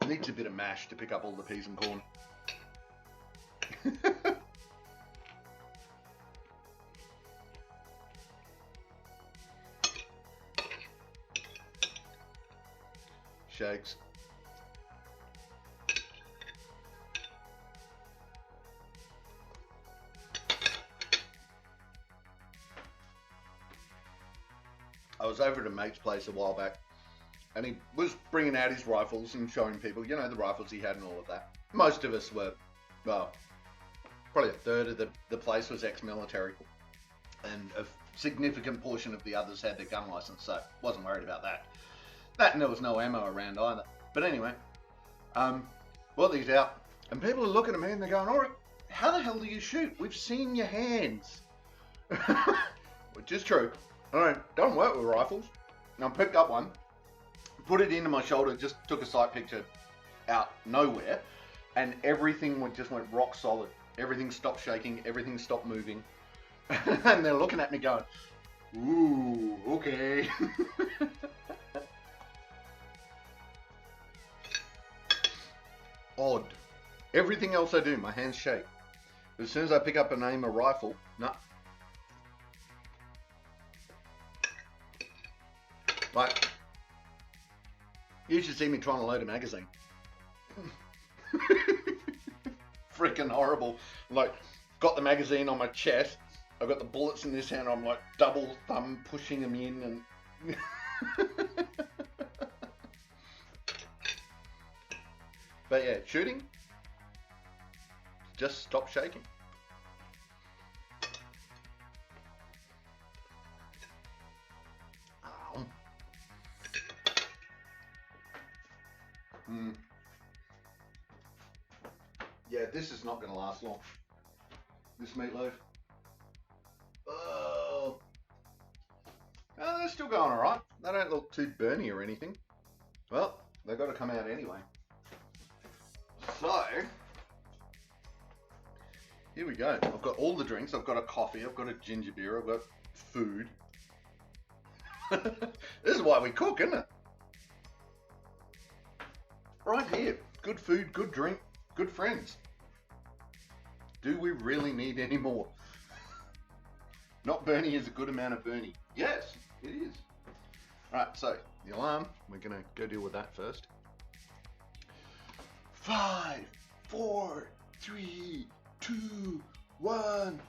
Needs a bit of mash to pick up all the peas and corn. Shakes. I was over at a mate's place a while back, and he was bringing out his rifles and showing people, you know, the rifles he had and all of that. Most of us were, well, probably a third of the place was ex-military, and a significant portion of the others had their gun license, so wasn't worried about that. And there was no ammo around either. But anyway, well, these out, and people are looking at me and they're going, "All right, how the hell do you shoot? We've seen your hands." Which is true. I don't work with rifles. And I picked up one, put it into my shoulder, just took a sight picture out nowhere, and everything just went rock solid. Everything stopped shaking, everything stopped moving. And they're looking at me going, "Ooh, okay." Odd. Everything else I do, my hands shake. As soon as I pick up and aim a rifle, nah. Like, you should see me trying to load a magazine. Freaking horrible. Like, got the magazine on my chest. I've got the bullets in this hand. I'm like double thumb pushing them in and. But yeah, shooting. Just stop shaking. Ow. Yeah, this is not going to last long. This meatloaf. Oh, they're still going all right. They don't look too burny or anything. Well, they've got to come out anyway. So, here we go. I've got all the drinks. I've got a coffee. I've got a ginger beer. I've got food. This is why we cook, isn't it? Right here. Good food, good drink, good friends. Do we really need any more? Not Bernie is a good amount of Bernie. Yes, it is. Right, so the alarm, we're going to go deal with that first. 5, 4, 3, 2, 1.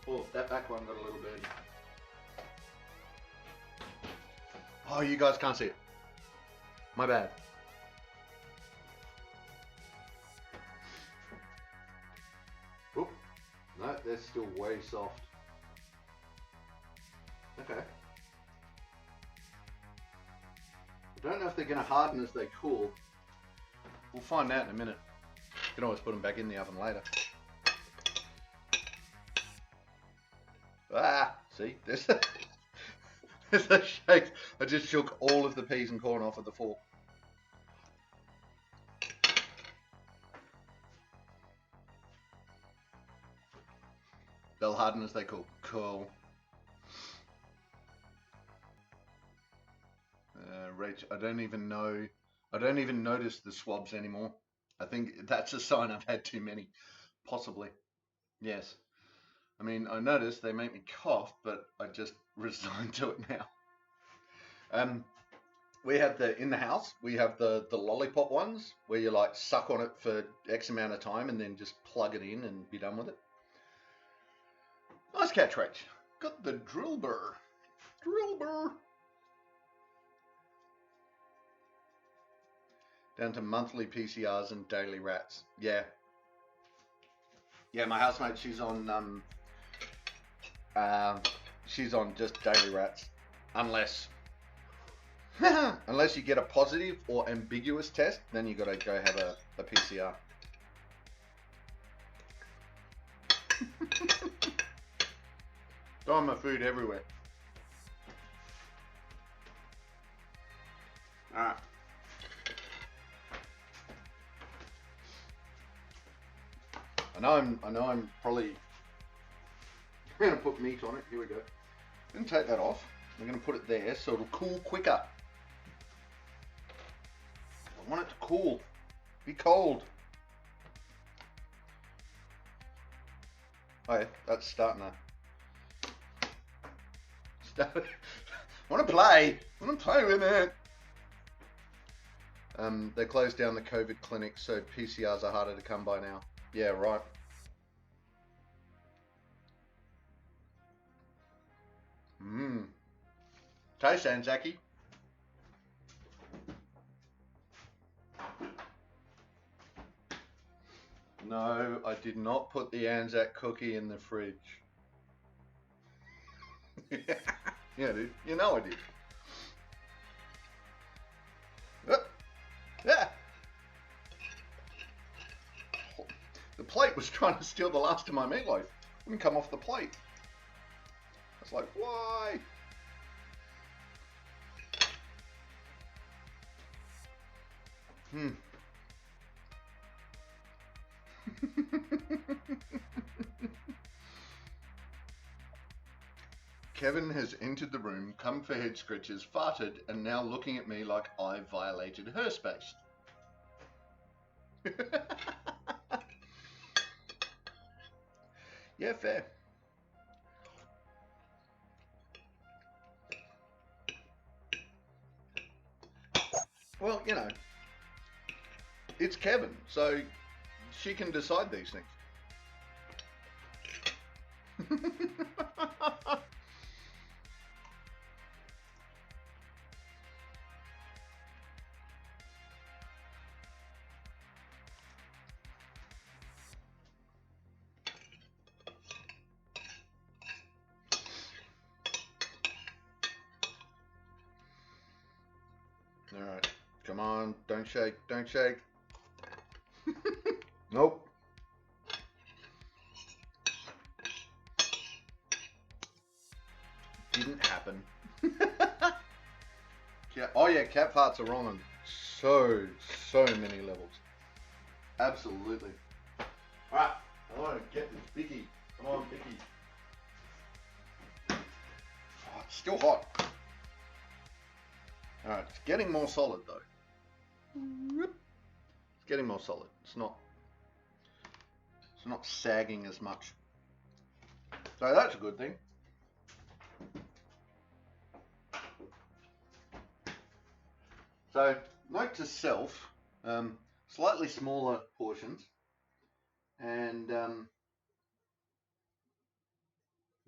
Oh, that back one got a little birdie. Oh, you guys can't see it. My bad. Oop. No, they're still way soft. Okay. I don't know if they're going to harden as they cool. We'll find out in a minute. You can always put them back in the oven later. Ah, see, there's a shake. I just shook all of the peas and corn off of the fork. They'll harden as they cool. Cool. Rach, I don't even know. I don't even notice the swabs anymore. I think that's a sign I've had too many. Possibly. Yes. I mean, I notice they make me cough, but I just resign to it now. We have in the house, we have the lollipop ones where you like suck on it for X amount of time and then just plug it in and be done with it. Nice catch, Rach. Got the drill burr. Drill burr. Down to monthly PCRs and daily rats. Yeah. Yeah, my housemate, she's on just daily rats. Unless you get a positive or ambiguous test, then you gotta go have a PCR. Throwing my food everywhere. Alright. I know I'm probably gonna put meat on it. Here we go. I'm gonna take that off. I'm gonna put it there so it'll cool quicker. I want it to cool. Be cold. Oh yeah, that's starting to I wanna play. I wanna play with it. They closed down the COVID clinic, so PCRs are harder to come by now. Yeah, right. Taste, Anzaki. No, I did not put the Anzac cookie in the fridge. Yeah, dude. You know I did. Yeah. The plate was trying to steal the last of my meatloaf. It wouldn't come off the plate. I was like, why? Kevin has entered the room, come for head scratches, farted, and now looking at me like I violated her space. Yeah, fair. Well, you know, it's Kevin, so she can decide these things. All right, come on, don't shake, don't shake. Nope. Didn't happen. Yeah. Oh yeah, cat farts are wrong on so many levels. Absolutely. All right, I want to get this Bicky. Come on, Bicky. Oh, it's still hot. All right, it's getting more solid though. It's getting more solid. It's not sagging as much. So that's a good thing. So note to self, slightly smaller portions, and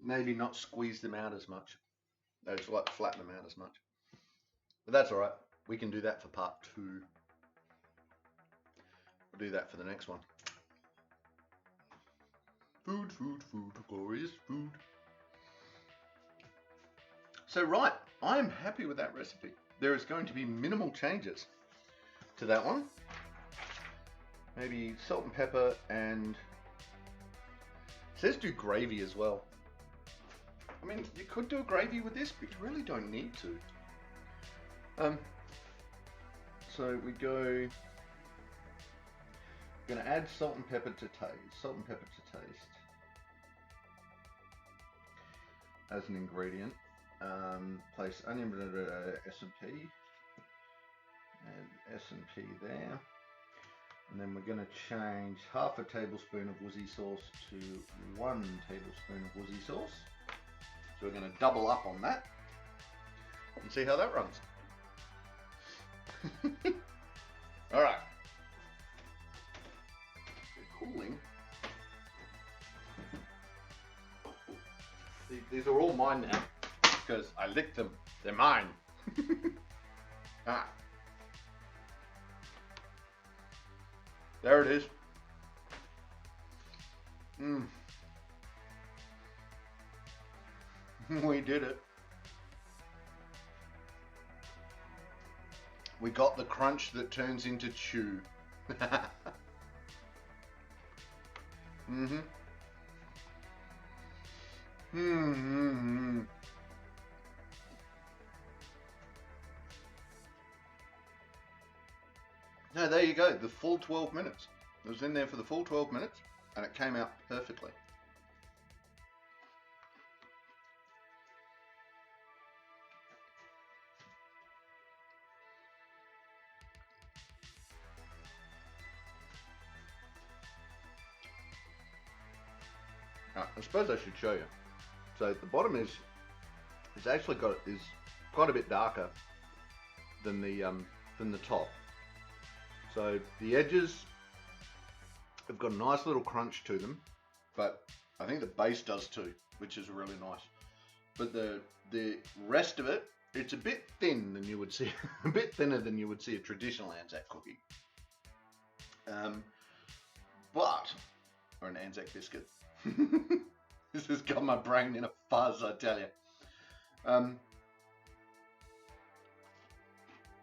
maybe not squeeze them out as much. Just like flatten them out as much. But that's all right. We can do that for part 2. We'll do that for the next one. Food, food, food, glorious food. So right, I am happy with that recipe. There is going to be minimal changes to that one. Maybe salt and pepper, and it says do gravy as well. I mean, you could do a gravy with this, but you really don't need to. So we go. Going to add salt and pepper to taste. Salt and pepper to taste as an ingredient. Place onion, S&P, and S&P there, and then we're going to change half a tablespoon of Woozy sauce to 1 tablespoon of Woozy sauce. So we're going to double up on that and see how that runs. All right. They're cooling. These are all mine now, because I licked them. They're mine. Ah. There it is. We did it. We got the crunch that turns into chew. No, there you go, the full 12 minutes. It was in there for the full 12 minutes, and it came out perfectly. Now, I suppose I should show you. So the bottom is actually is quite a bit darker than the top. So the edges have got a nice little crunch to them, but I think the base does too, which is really nice. But the rest of it, it's a bit thin than you would see, a bit thinner than you would see a traditional Anzac cookie. Or an Anzac biscuit. This has got my brain in a fuzz, I tell you.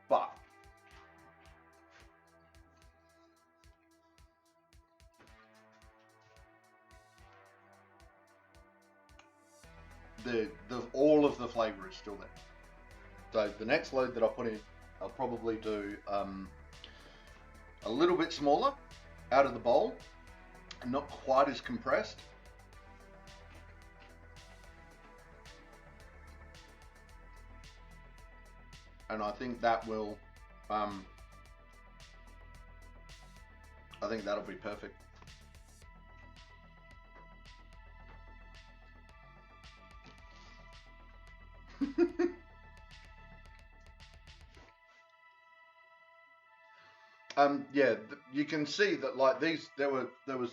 But all of the flavour is still there. So the next load that I put in, I'll probably do a little bit smaller out of the bowl, not quite as compressed. and I think that will, I think that'll be perfect. Yeah, you can see that like these, there was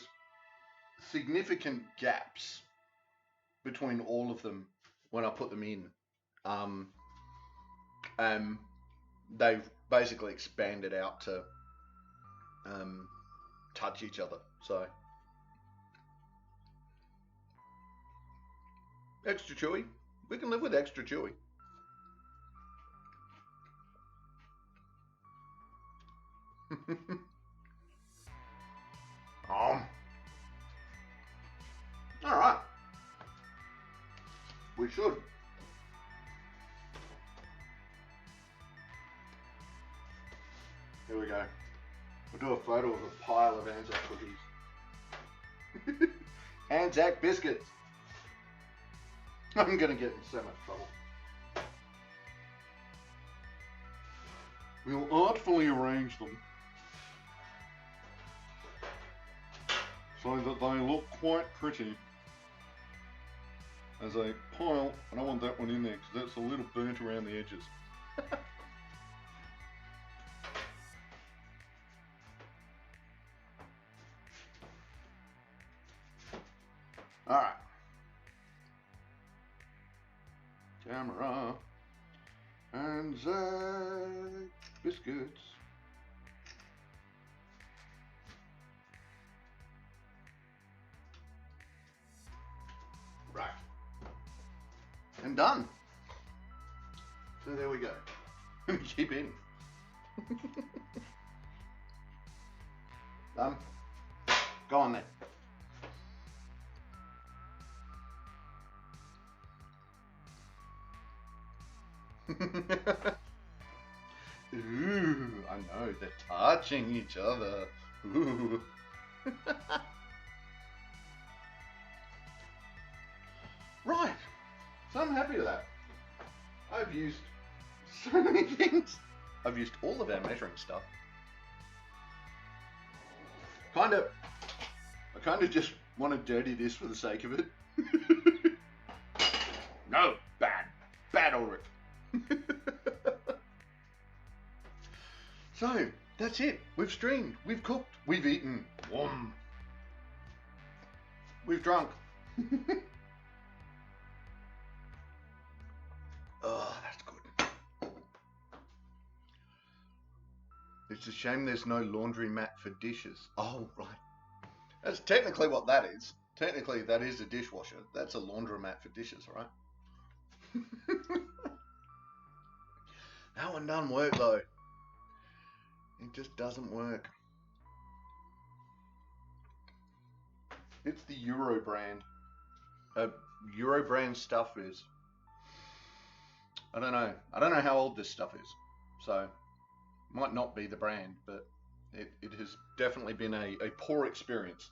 significant gaps between all of them when I put them in. They've basically expanded out to touch each other. So extra chewy. We can live with extra chewy. All right. We should. Here we go. We'll do a photo of a pile of Anzac cookies. Anzac biscuits. I'm gonna get in so much trouble. We'll artfully arrange them so that they look quite pretty as a pile. I don't want that one in there because that's a little burnt around the edges. Alright. Camera. ANZAC Biscuits. Right. And done. So there we go. Keep in. Done. Go on then. Ooh, I know, they're touching each other. Ooh. Right, so I'm happy with that. I've used so many things. I've used all of our measuring stuff. I kind of just want to dirty this for the sake of it. No, bad Ulrich. So, that's it. We've streamed, we've cooked, we've eaten. Wom. We've drunk. Oh, that's good. It's a shame there's no laundry mat for dishes. Oh, right. That's technically what that is. Technically, that is a dishwasher. That's a laundromat for dishes, right? That one doesn't work, though. It just doesn't work. It's the Euro brand. Euro brand stuff is. I don't know. I don't know how old this stuff is. So, might not be the brand, but it has definitely been a poor experience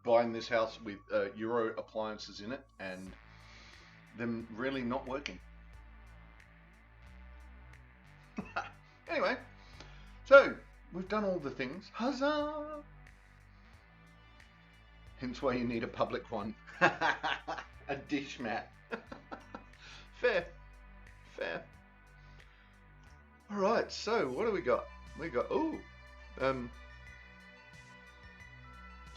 buying this house with Euro appliances in it and them really not working. Anyway, so we've done all the things. Huzzah! Hence why you need a public one. A dish mat. Fair. Alright, so what do we got? We got,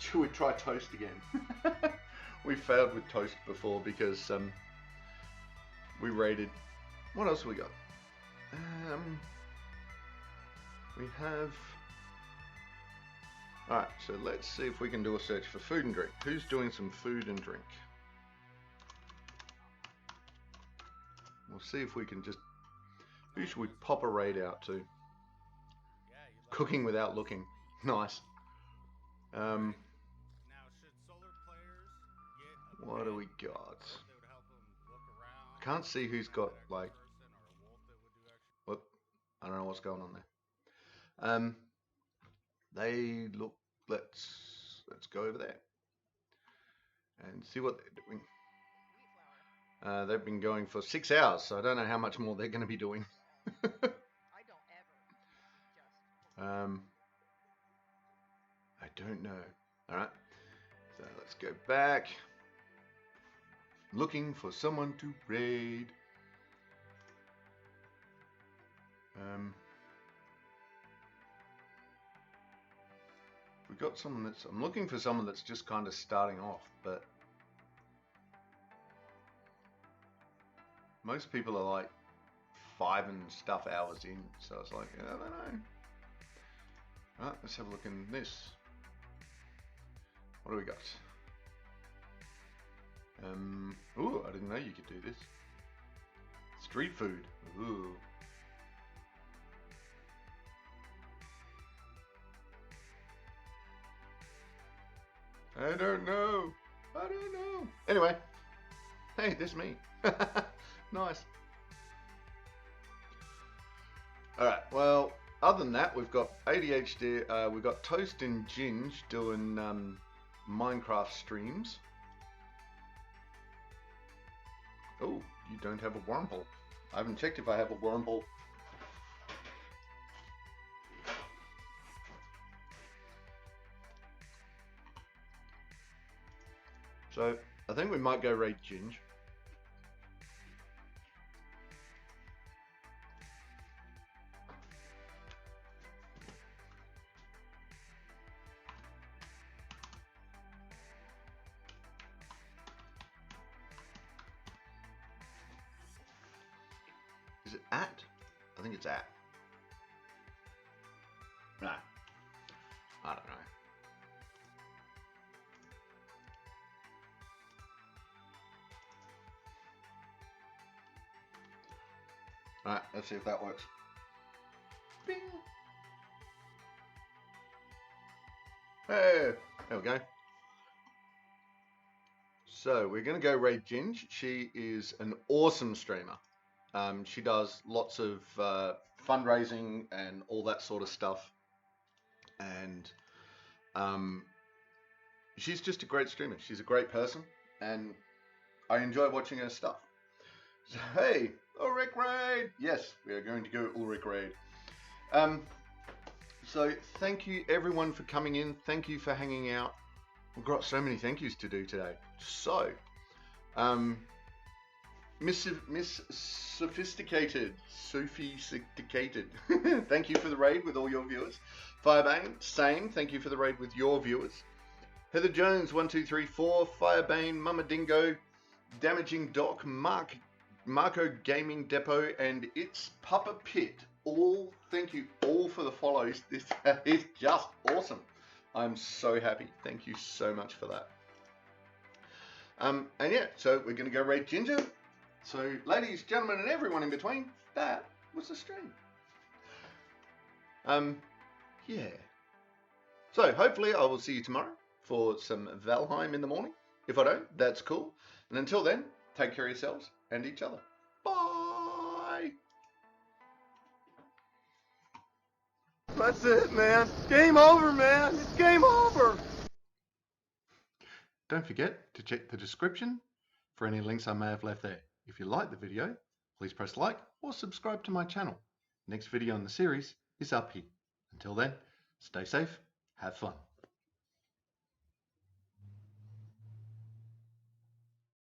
should we try toast again? We failed with toast before because we rated, what else have we got? We have, alright, so let's see if we can do a search for food and drink. Who's doing some food and drink? We'll see if we can just, who should we pop a raid out to? Cooking without looking. Nice. What do we got? I can't see who's got, like, what, I don't know what's going on there. They look, let's go over there and see what they're doing. They've been going for 6 hours, so I don't know how much more they're going to be doing. I don't ever. Just. I don't know. All right. So let's go back. Looking for someone to raid. We got someone that's. I'm looking for someone that's just kind of starting off, but most people are like 5 and stuff hours in, so it's like, I don't know. All right, let's have a look in this. What do we got? Ooh, I didn't know you could do this. Street food. Ooh. I don't know. Anyway, hey, there's me. Nice. All right. Well, other than that, we've got ADHD. We've got Toast and Ginge doing Minecraft streams. Oh, you don't have a wormhole. I haven't checked if I have a wormhole. So I think we might go raid Ginge. Is it at? I think it's at. Nah. I don't know. Alright, let's see if that works. Bing! Hey! There we go. So, we're going to go raid Ginge. She is an awesome streamer. She does lots of fundraising and all that sort of stuff. And she's just a great streamer. She's a great person. And I enjoy watching her stuff. So, hey, Ulrich raid! Yes, we are going to go Ulrich raid. So thank you everyone for coming in. Thank you for hanging out. We've got so many thank yous to do today. So, Miss Sophisticated. Thank you for the raid with all your viewers. Firebane, same. Thank you for the raid with your viewers. Heather Jones, 1234. Firebane, Mama Dingo, Damaging Doc, Marco Gaming Depot, and It's Papa Pit. All thank you all for the follows. This is just awesome. I'm so happy. Thank you so much for that. And yeah, so we're going to go raid Ginger. So, ladies, gentlemen, and everyone in between, that was the stream. Yeah. So, hopefully I will see you tomorrow for some Valheim in the morning. If I don't, that's cool. And until then, take care of yourselves and each other. Bye! That's it, man. Game over, man. It's game over. Don't forget to check the description for any links I may have left there. If you like the video, please press like or subscribe to my channel. Next video in the series is up here. Until then, stay safe, have fun.